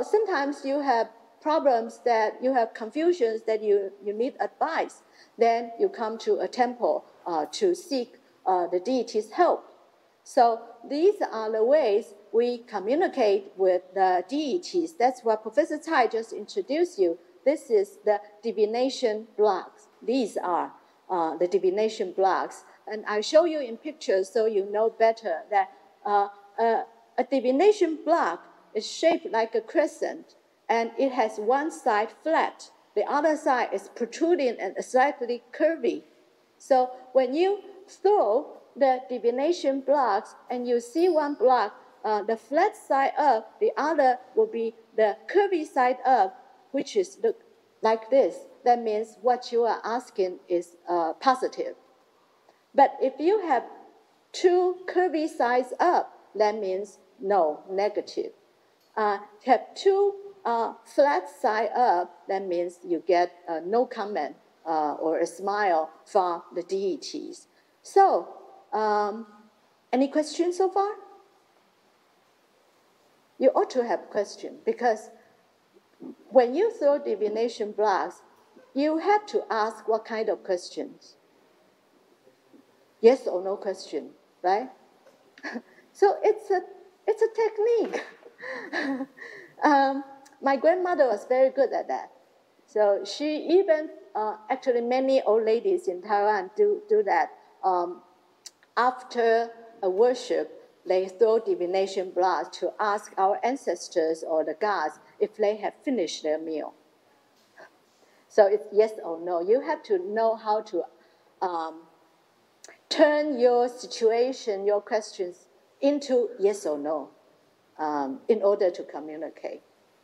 sometimes you have problems that you have confusions that you need advice. Then you come to a temple to seek the deity's help. So these are the ways we communicate with the deities. That's what Professor Tsai just introduced you. This is the divination blocks. These are the divination blocks. And I'll show you in pictures so you know better that a divination block is shaped like a crescent, and it has one side flat. The other side is protruding and slightly curvy. So when you throw the divination blocks and you see one block, the flat side up, the other will be the curvy side up. which is look like this, that means what you are asking is positive. But if you have two curvy sides up, that means no, negative. Have two flat side up, that means you get no comment or a smile from the deities. So, any questions so far? You ought to have questions, because when you throw divination blocks, you have to ask what kind of questions. Yes or no question, right? So it's a technique. My grandmother was very good at that. So she even, actually many old ladies in Taiwan do that. After a worship, they throw divination blocks to ask our ancestors or the gods if they have finished their meal. So it's yes or no. You have to know how to turn your situation, your questions, into yes or no in order to communicate.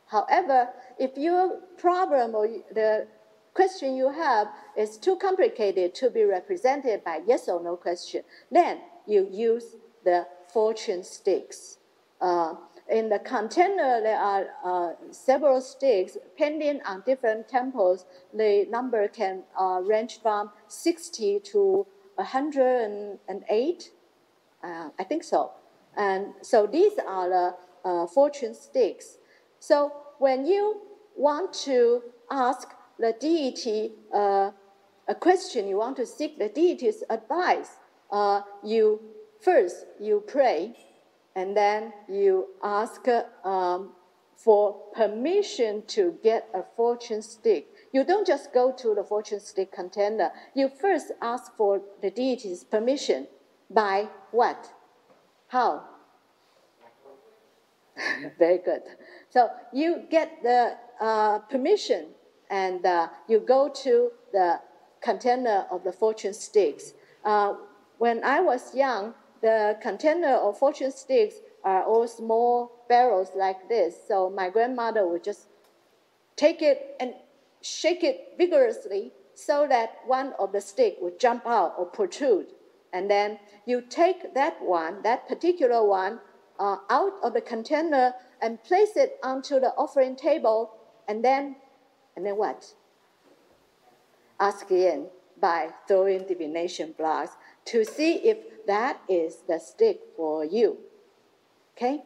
However, if your problem or the question you have is too complicated to be represented by yes or no question, then you use the fortune sticks. In the container, there are several sticks. Depending on different temples, the number can range from 60 to 108. I think so. And so these are the fortune sticks. So when you want to ask the deity a question, you want to seek the deity's advice, you pray, and then you ask for permission to get a fortune stick. You don't just go to the fortune stick container. You first ask for the deity's permission. By what? How? Very good. So you get the permission, and you go to the container of the fortune sticks. When I was young, the container of fortune sticks are all small barrels like this. So my grandmother would just take it and shake it vigorously so that one of the sticks would jump out or protrude. And then you take that particular one, out of the container and place it onto the offering table, and then what? Ask again by throwing divination blocks to see if that is the stick for you. Okay?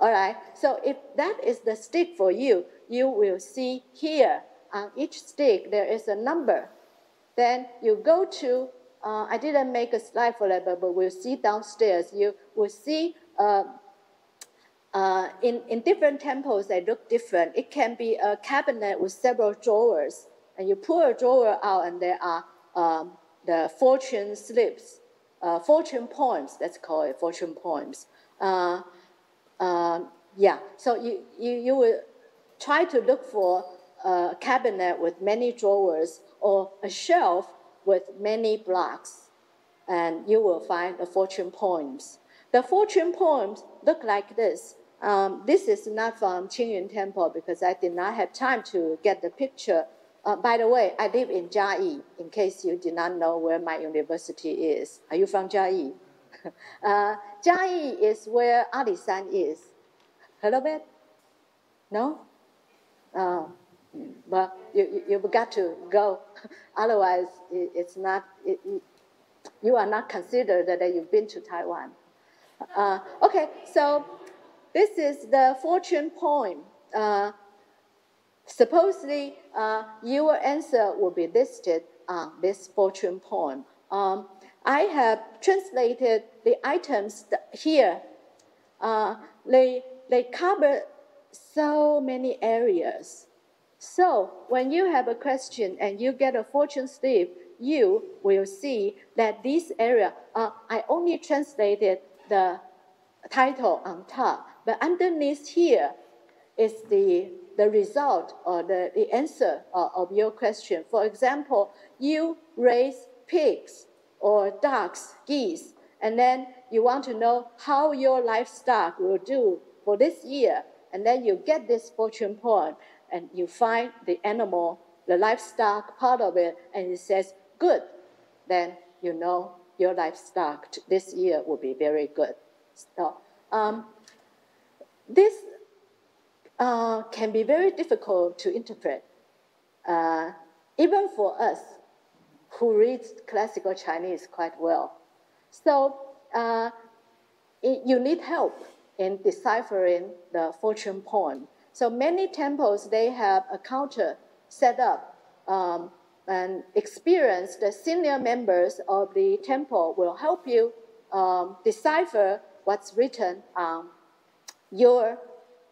All right. So if that is the stick for you, you will see here on each stick there is a number. Then you go to, I didn't make a slide for that, but we'll see downstairs. You will see in different temples, they look different. It can be a cabinet with several drawers, and you pull a drawer out, and there are the fortune slips, fortune poems. Let's call it fortune poems. Yeah. So you will try to look for a cabinet with many drawers or a shelf with many blocks, and you will find the fortune poems. The fortune poems look like this. This is not from Qingyun Temple because I did not have time to get the picture. By the way, I live in Jiayi, in case you did not know where my university is. Are you from Jiayi? Jiayi is where Alishan is. Heard of it? No? Well, you've got to go. Otherwise, it's not. You are not considered that you've been to Taiwan. Okay, so this is the fortune poem. Supposedly, your answer will be listed on this fortune poem. I have translated the items here. They cover so many areas. So when you have a question and you get a fortune slip, you will see that this area, I only translated the title on top, but underneath here is the result or the answer of your question. For example, you raise pigs or ducks, geese, and then you want to know how your livestock will do for this year, and then you get this fortune poem. and you find the animal, the livestock part of it, and it says good, then you know your livestock this year will be very good. So, this can be very difficult to interpret, even for us who read classical Chinese quite well. So you need help in deciphering the fortune poem. So many temples, they have a counter set up, and experienced senior members of the temple will help you decipher what's written on your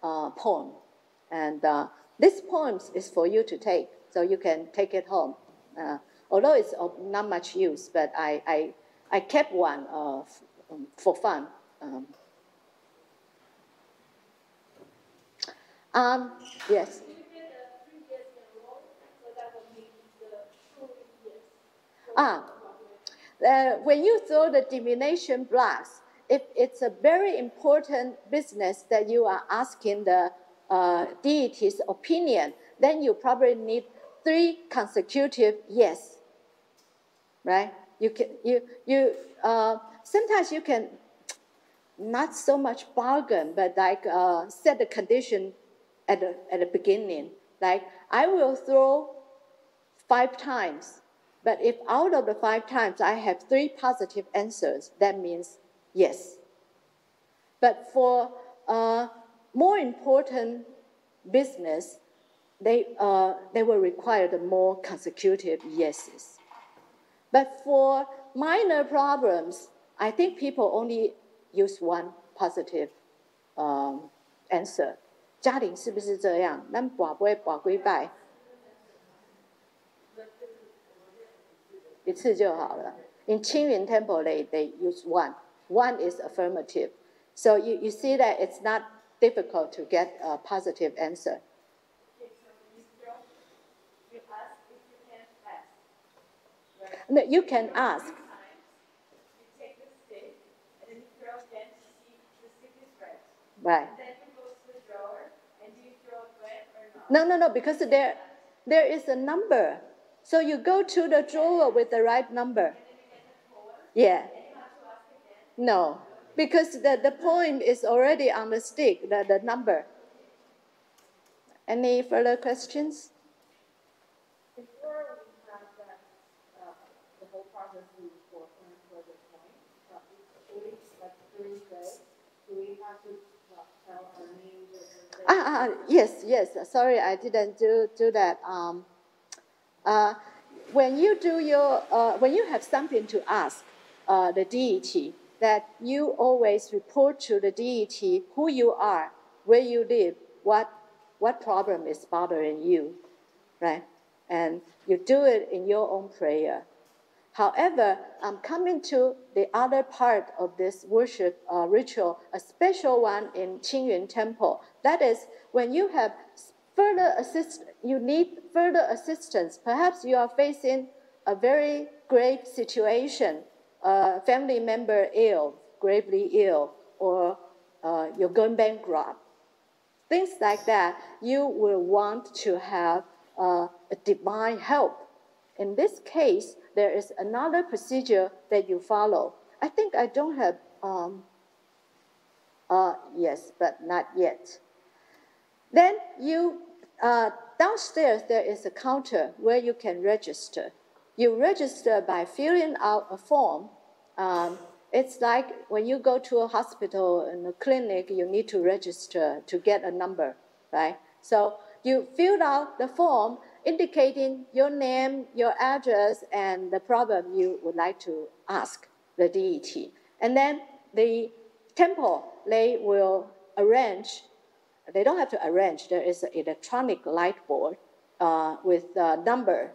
poem. And this poem is for you to take, so you can take it home. Although it's of not much use, but I kept one for fun. Yes. When you throw the divination blast, if it's a very important business that you are asking the deity's opinion, then you probably need 3 consecutive yes. Right? Sometimes you can not so much bargain, but like set the condition at the beginning. Like I will throw 5 times, but if out of the 5 times I have 3 positive answers, that means yes. But for more important business, they will require the more consecutive yeses. But for minor problems, I think people only use 1 positive answer. 家庭是不是这样？咱跋杯跋几摆，一次就好了。In Qingyun Temple, they use 1. 1 is affirmative. So you see that it's not difficult to get a positive answer. No, you can ask. Right. No, because there is a number. So you go to the drawer with the right number. Yeah. No, because the poem is already on the stick, the number. Any further questions? Before we have that, the whole process for the point, like Thursday, do we have to tell our names? Yes. Sorry, I didn't do that. When you do when you have something to ask the deity, that you always report to the deity who you are, where you live, what problem is bothering you, right? And you do it in your own prayer. However, I'm coming to the other part of this worship ritual, a special one in Qingyun Temple. That is, when you have you need further assistance. Perhaps you are facing a very grave situation, a family member ill, gravely ill, or you're going bankrupt. Things like that, you will want to have a divine help. In this case, there is another procedure that you follow. I think I don't have, yes, but not yet. Then you, downstairs there is a counter where you can register. You register by filling out a form. It's like when you go to a hospital and a clinic, you need to register to get a number, right? So you fill out the form indicating your name, your address, and the problem you would like to ask the deity. And then the temple, they will arrange. They don't have to arrange. There is an electronic light board with the number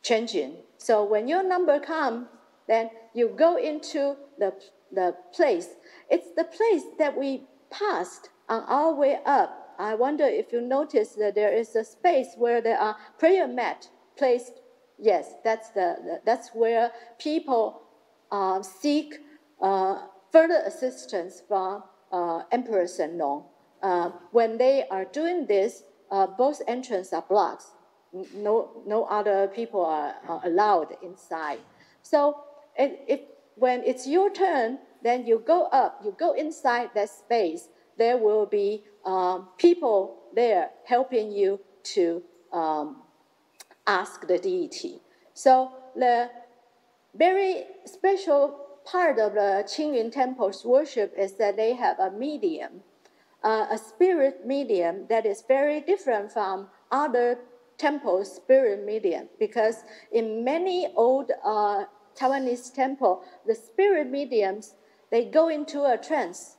changing. So when your number comes, then you go into the place. It's the place that we passed on our way up. I wonder if you notice that there is a space where there are prayer mat placed. Yes, that's where people seek further assistance from Emperor Shenlong. When they are doing this, both entrances are blocked. No other people are allowed inside. So when it's your turn, then you go up, you go inside that space. There will be people there helping you to ask the deity. So the very special part of the Qingyun Temple's worship is that they have a medium, a spirit medium that is very different from other temples' spirit medium, because in many old Taiwanese temple, the spirit mediums, they go into a trance,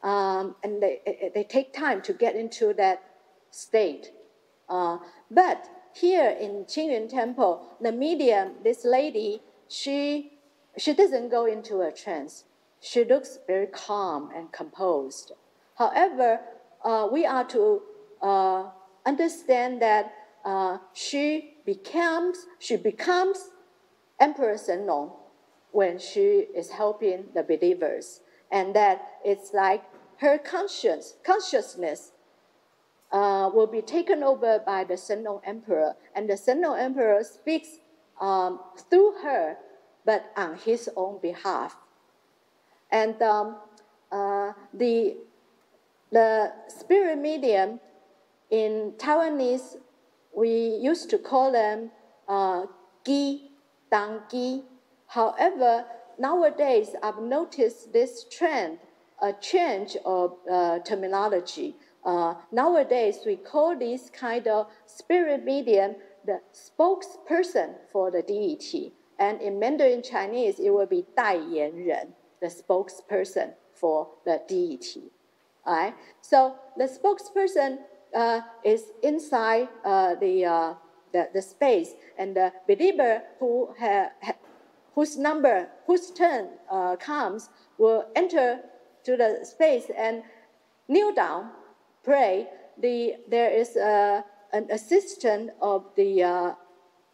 and they take time to get into that state. But here in Qingyun Temple, the medium, this lady, she doesn't go into a trance. She looks very calm and composed. However, we are to understand that she becomes Emperor Senlong when she is helping the believers, and that it's like her consciousness will be taken over by the Senlong Emperor, and the Senlong Emperor speaks through her, but on his own behalf. And the spirit medium in Taiwanese, we used to call them Gi, Dang Gi. However, nowadays I've noticed this trend, a change of terminology. Nowadays we call this kind of spirit medium the spokesperson for the deity. And in Mandarin Chinese, it will be 代言人, the spokesperson for the deity. All right? So the spokesperson is inside the space, and the believer whose turn comes will enter to the space and kneel down, pray. There is an assistant of the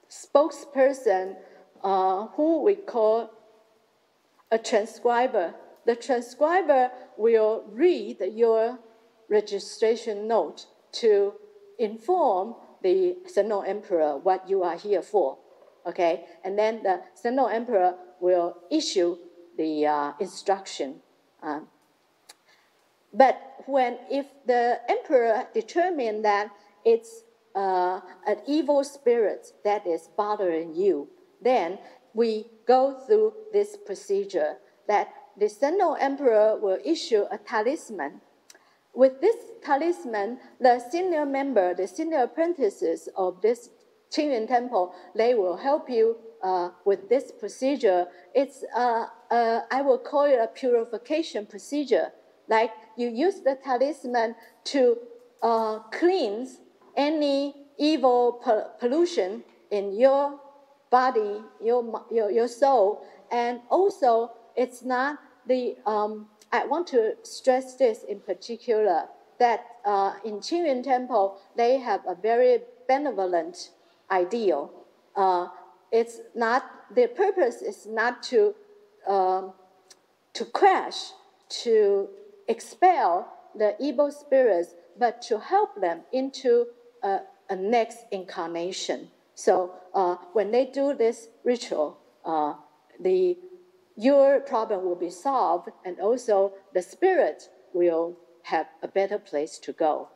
spokesperson who we call a transcriber. The transcriber will read your registration note to inform the Senlong Emperor what you are here for, okay? And then the Senlong Emperor will issue the instruction. But if the emperor determines that it's an evil spirit that is bothering you, then we go through this procedure that the Senlong Emperor will issue a talisman. With this talisman, the senior member, the senior apprentices of this Qingyun Temple, they will help you with this procedure. It's I will call it a purification procedure. Like you use the talisman to cleanse any evil pollution in your body, your soul, and also it's not the. I want to stress this in particular that in Qingyun Temple they have a very benevolent ideal. It's not, the purpose is not to crash, to expel the evil spirits, but to help them into a next incarnation. So when they do this ritual, your problem will be solved, and also the spirit will have a better place to go.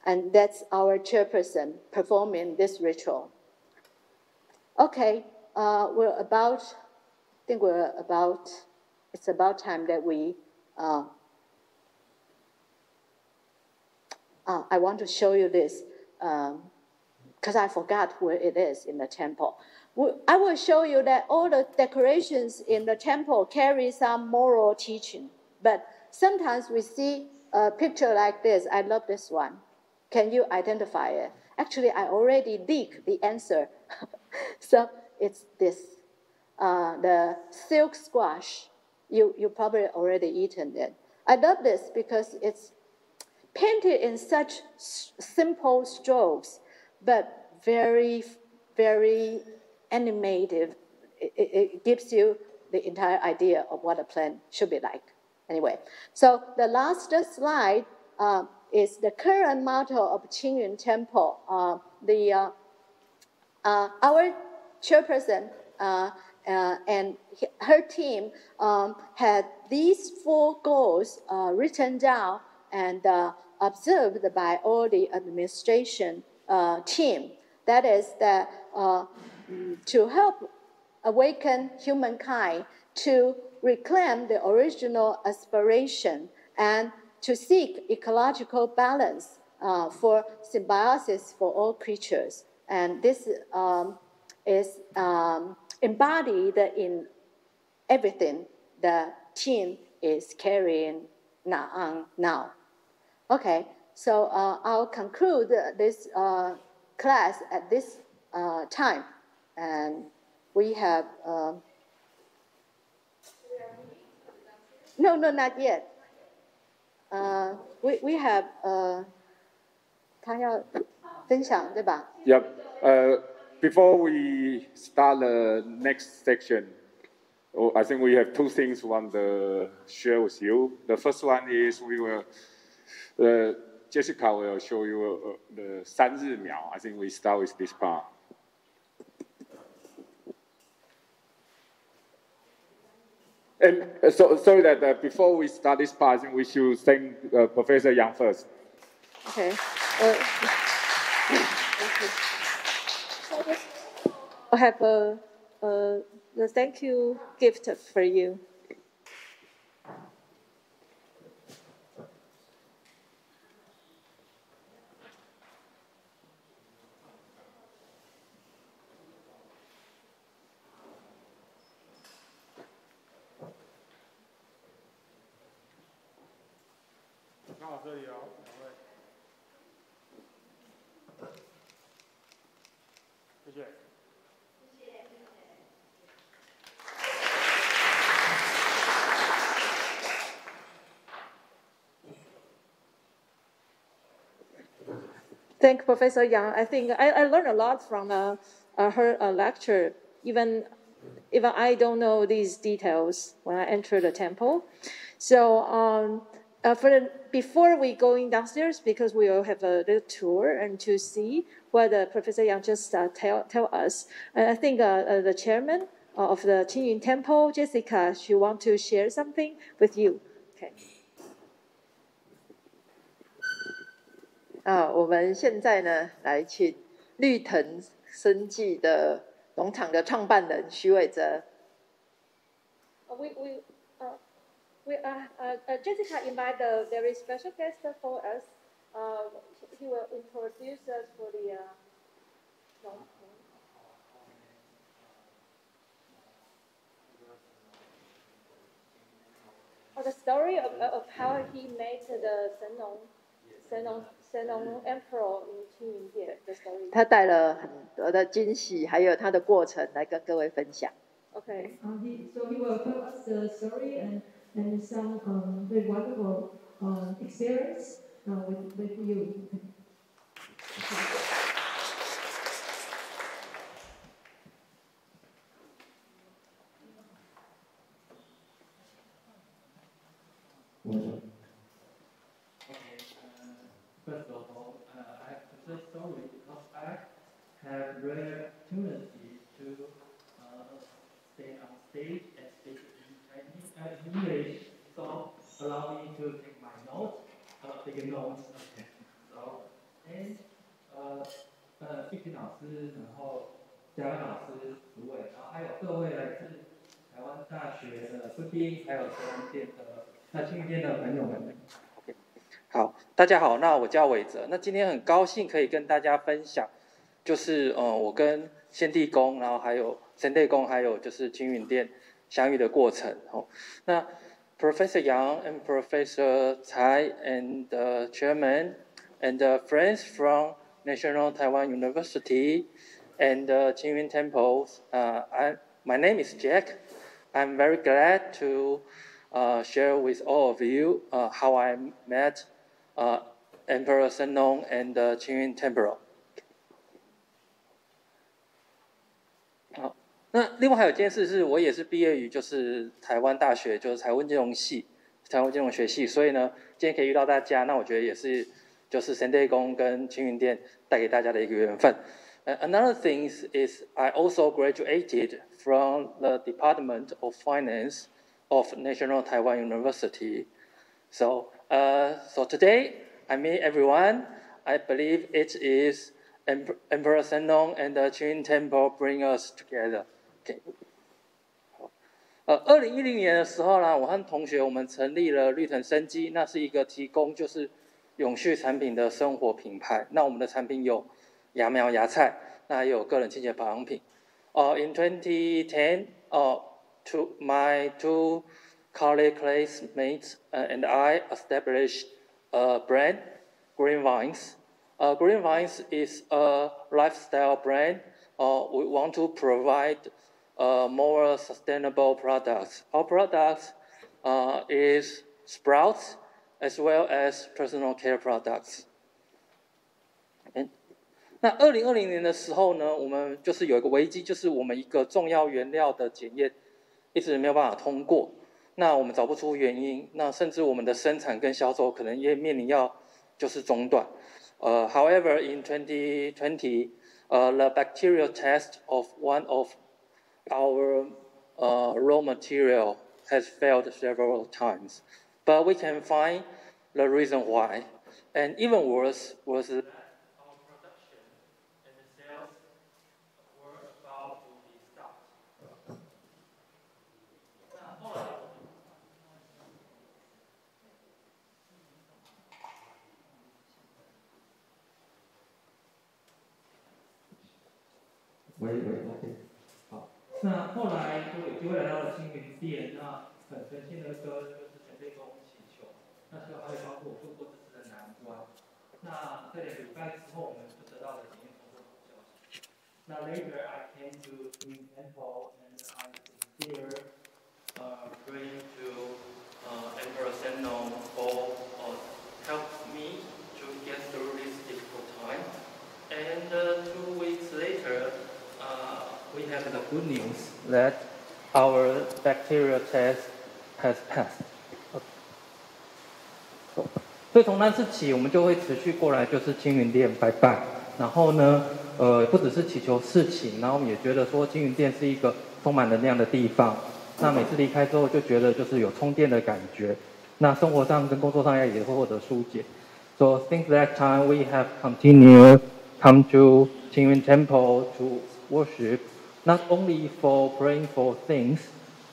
And that's our chairperson performing this ritual. Okay, it's about time that we, I want to show you this, because I forgot where it is in the temple. I will show you that all the decorations in the temple carry some moral teaching, but sometimes we see a picture like this. I love this one. Can you identify it? Actually, I already leaked the answer. So it's this, the silk squash. You probably already eaten it. I love this because it's painted in such simple strokes, but very, very animative. It gives you the entire idea of what a plant should be like. Anyway, so the last slide, is the current motto of Qingyun Temple. Our chairperson and her team had these 4 goals written down and observed by all the administration team. That is that to help awaken humankind to reclaim the original aspiration and to seek ecological balance for symbiosis for all creatures. And this is embodied in everything the team is carrying on now. Okay, so I'll conclude this class at this time. And we have, no, not yet. We have, 他要分享，对吧？ Yep. Before we start the next section, I think we have 2 things we want to share with you. The first one is we will, Jessica will show you the 3日苗. I think we start with this part. And so sorry that before we start this part, I think we should thank Professor Yang first. Okay. I have a thank you gift for you. Thank Professor Yang. I think I learned a lot from her lecture. Even I don't know these details when I enter the temple. So before we going downstairs, because we will have a little tour and to see what Professor Yang just tell us. And I think the chairman of the Qingyun Temple, Jessica, she want to share something with you. Okay. 我们现在呢，来请绿藤生技的农场的创办人徐伟哲。Jessica invited a very special guest for us. He will introduce us for the the story of how he made the Sennong Emperor in Qingyun the story. 他带了很多的惊喜，还有他的过程来跟各位分享。Okay. So he will tell us the story and some very wonderful experience with you. First of all, I have to say sorry because I have rare opportunity to stay on stage and speak in English. So allow me to take my notes, take notes. Okay. So and 玉婷老师，然后嘉文老师、主委，然后还有各位来自台湾大学的贵宾，还有台湾店的青云店的朋友们。好，大家好，那我叫伟哲，那今天很高兴可以跟大家分享，就是我跟先帝宫，然后还有神帝宫，还有就是青云店相遇的过程。那 Professor Yang and Professor Tsai and the chairman and friends from National Taiwan University and Qingyun Temples. My name is Jack. I'm very glad to share with all of you how I met Emperor Sennong and the Qingyun Temple. 好，那另外还有一件事是，我也是毕业于就是台湾大学就是财务金融系台湾金融学系，所以呢，今天可以遇到大家，那我觉得也是就是神代工跟青云店带给大家的一个缘分。Another thing is I also graduated from the Department of Finance of National Taiwan University. So today I meet everyone. I believe it is Emperor Sennong and the Qing Temple bring us together. Okay. 2010年的时候呢，我和同学我们成立了绿藤生机，那是一个提供就是永续产品的生活品牌。那我们的产品有芽苗、芽菜，那也有个人清洁保养品。In 2010, my two college classmates and I established a brand, Green Vines. Green Vines is a lifestyle brand. We want to provide more sustainable products. Our products is sprouts as well as personal care products. 那2020年的时候呢，我们就是有一个危机，就是我们一个重要原料的检验一直没有办法通过。那我们找不出原因，那甚至我们的生产跟销售可能也面临要就是中断。However, in 2020, the bacterial test of one of our raw material has failed several times, but we can find the reason why. And even worse was that our production and the sales were about to be stopped. 那后来就有机会来到了青云店，那很诚心的跟就是前辈跟我们祈求，那希望他会帮助我度过这次的难关。那在2个礼拜之后，我们就得到了检验通过的消息。那 later I came to Green Temple and I sincere praying to Emperor Sennong for help me to get through this difficult time. And 2 weeks later, we have the good news that our bacterial test has passed. 所以从那次起，我们就会持续过来，就是青云店拜拜。然后呢，不只是祈求事情，然后我们也觉得说青云店是一个充满能量的地方。那每次离开之后，就觉得就是有充电的感觉。那生活上跟工作上也会获得疏解。So since that time, we have continued come to Qingyun Temple to worship, not only for praying for things,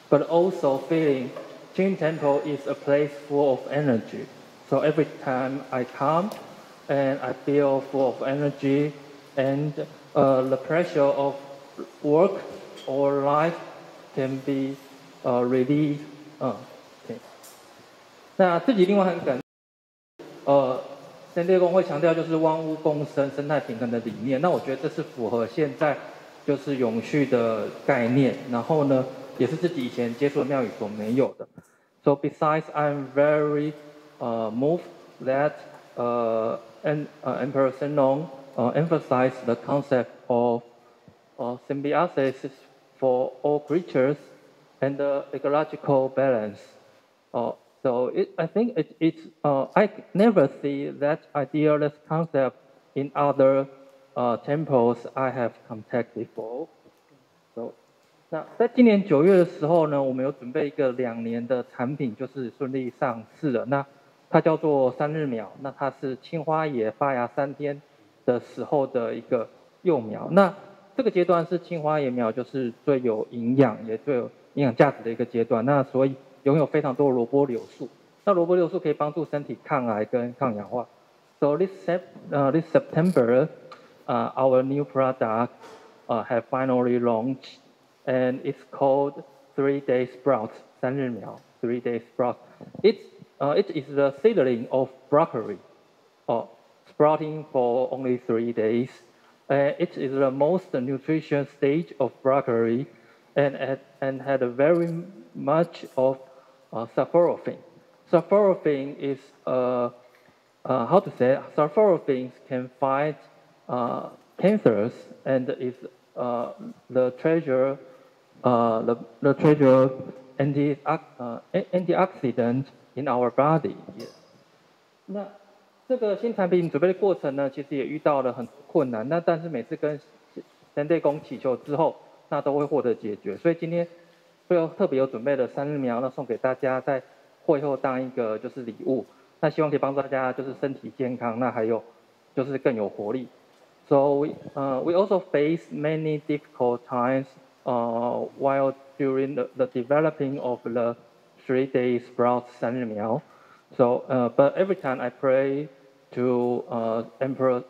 but also feeling Qingyun Temple is a place full of energy. So every time I come, and I feel full of energy, and the pressure of work or life can be relieved. Okay. 那自己另外很感神代工会强调就是万物共生、生态平衡的理念。那我觉得这是符合现在就是永续的概念。然后呢，也是自己以前接触的庙宇所没有的。So besides, I'm very moved that Emperor Sennong emphasized the concept of symbiosis for all creatures and ecological balance. So I think I never see that idealist concept in other temples I have contacted before. So 那在今年9月的时候呢，我们有准备一个2年的产品，就是顺利上市了。那它叫做3日苗，那它是青花椰发芽3天的时候的一个幼苗。那这个阶段是青花椰苗就是最有营养也最有营养价值的一个阶段。那所以拥有非常多的萝卜柳素。那萝卜柳素可以帮助身体抗癌跟抗氧化。So this September, our new product have finally launched, and it's called 3-day sprouts. 3日苗 3-day sprouts. It is the seedling of broccoli, sprouting for only 3 days. It is the most nutritious stage of broccoli, and had a very much of sulforaphane. Sulforaphane is how to say? Sulforaphane can fight cancers and is the treasure antioxidant in our body. Yes. 那这个新产品准备的过程呢，其实也遇到了很多困难。那但是每次跟神队公祈求之后，那都会获得解决。所以今天会特别有准备了3日苗，那送给大家在会后当一个就是礼物。那希望可以帮助大家就是身体健康，那还有就是更有活力。So we also face many difficult times while during the developing of the 3-day sprout 3日苗. So, but every time I pray to Emperor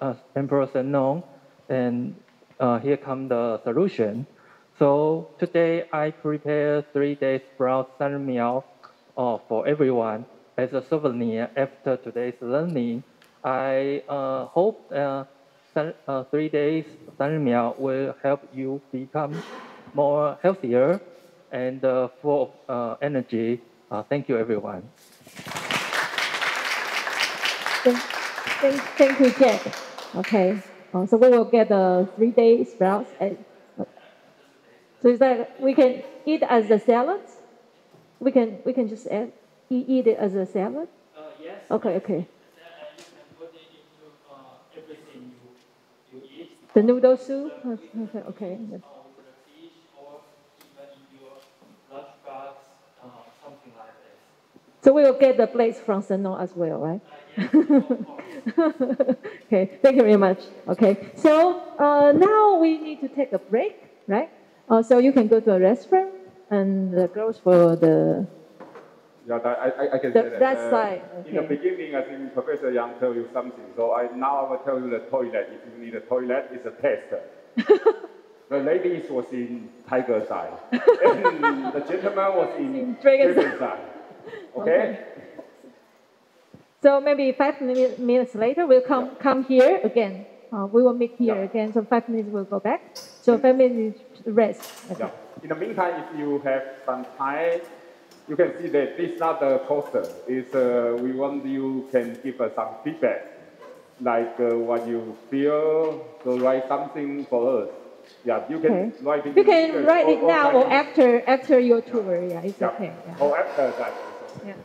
Senong, and here come the solution. So today I prepare 3-day sprout 3日苗 for everyone as a souvenir after today's learning. I hope 3 days 3日苗 will help you become more healthier and full of energy. Thank you, everyone. Thank you, Jack. Okay, so we will get the 3-day sprouts. So is that we can eat as a salad? We can just eat it as a salad? Yes. Okay. You can put it into everything you eat. The noodle soup? Okay. With the fish or even in your lunchbox, something like this. So we will get the plates from Senong as well, right? Yes, of course. Okay, thank you very much. Okay, so now we need to take a break, right? So you can go to a restaurant and the girls for the Yeah, I can say that. that side. In the Okay. beginning, I think Professor Yang tell you something. So now I will tell you the toilet. If you need a toilet, it's a test. The ladies was in tiger side, and the gentleman was in Dragon side. Okay? So maybe 5 minutes later, we'll come here again. We will meet here again. So 5 minutes, we'll go back. So 5 minutes rest. Okay. Yeah. In the meantime, if you have some time, you can see that this is not the poster. It's we want you can give us some feedback, like what you feel. So write something for us. Yeah, you can write it. You can write it now or after your tour. Yeah, it's Yeah. okay. Yeah. Or after that. Yeah.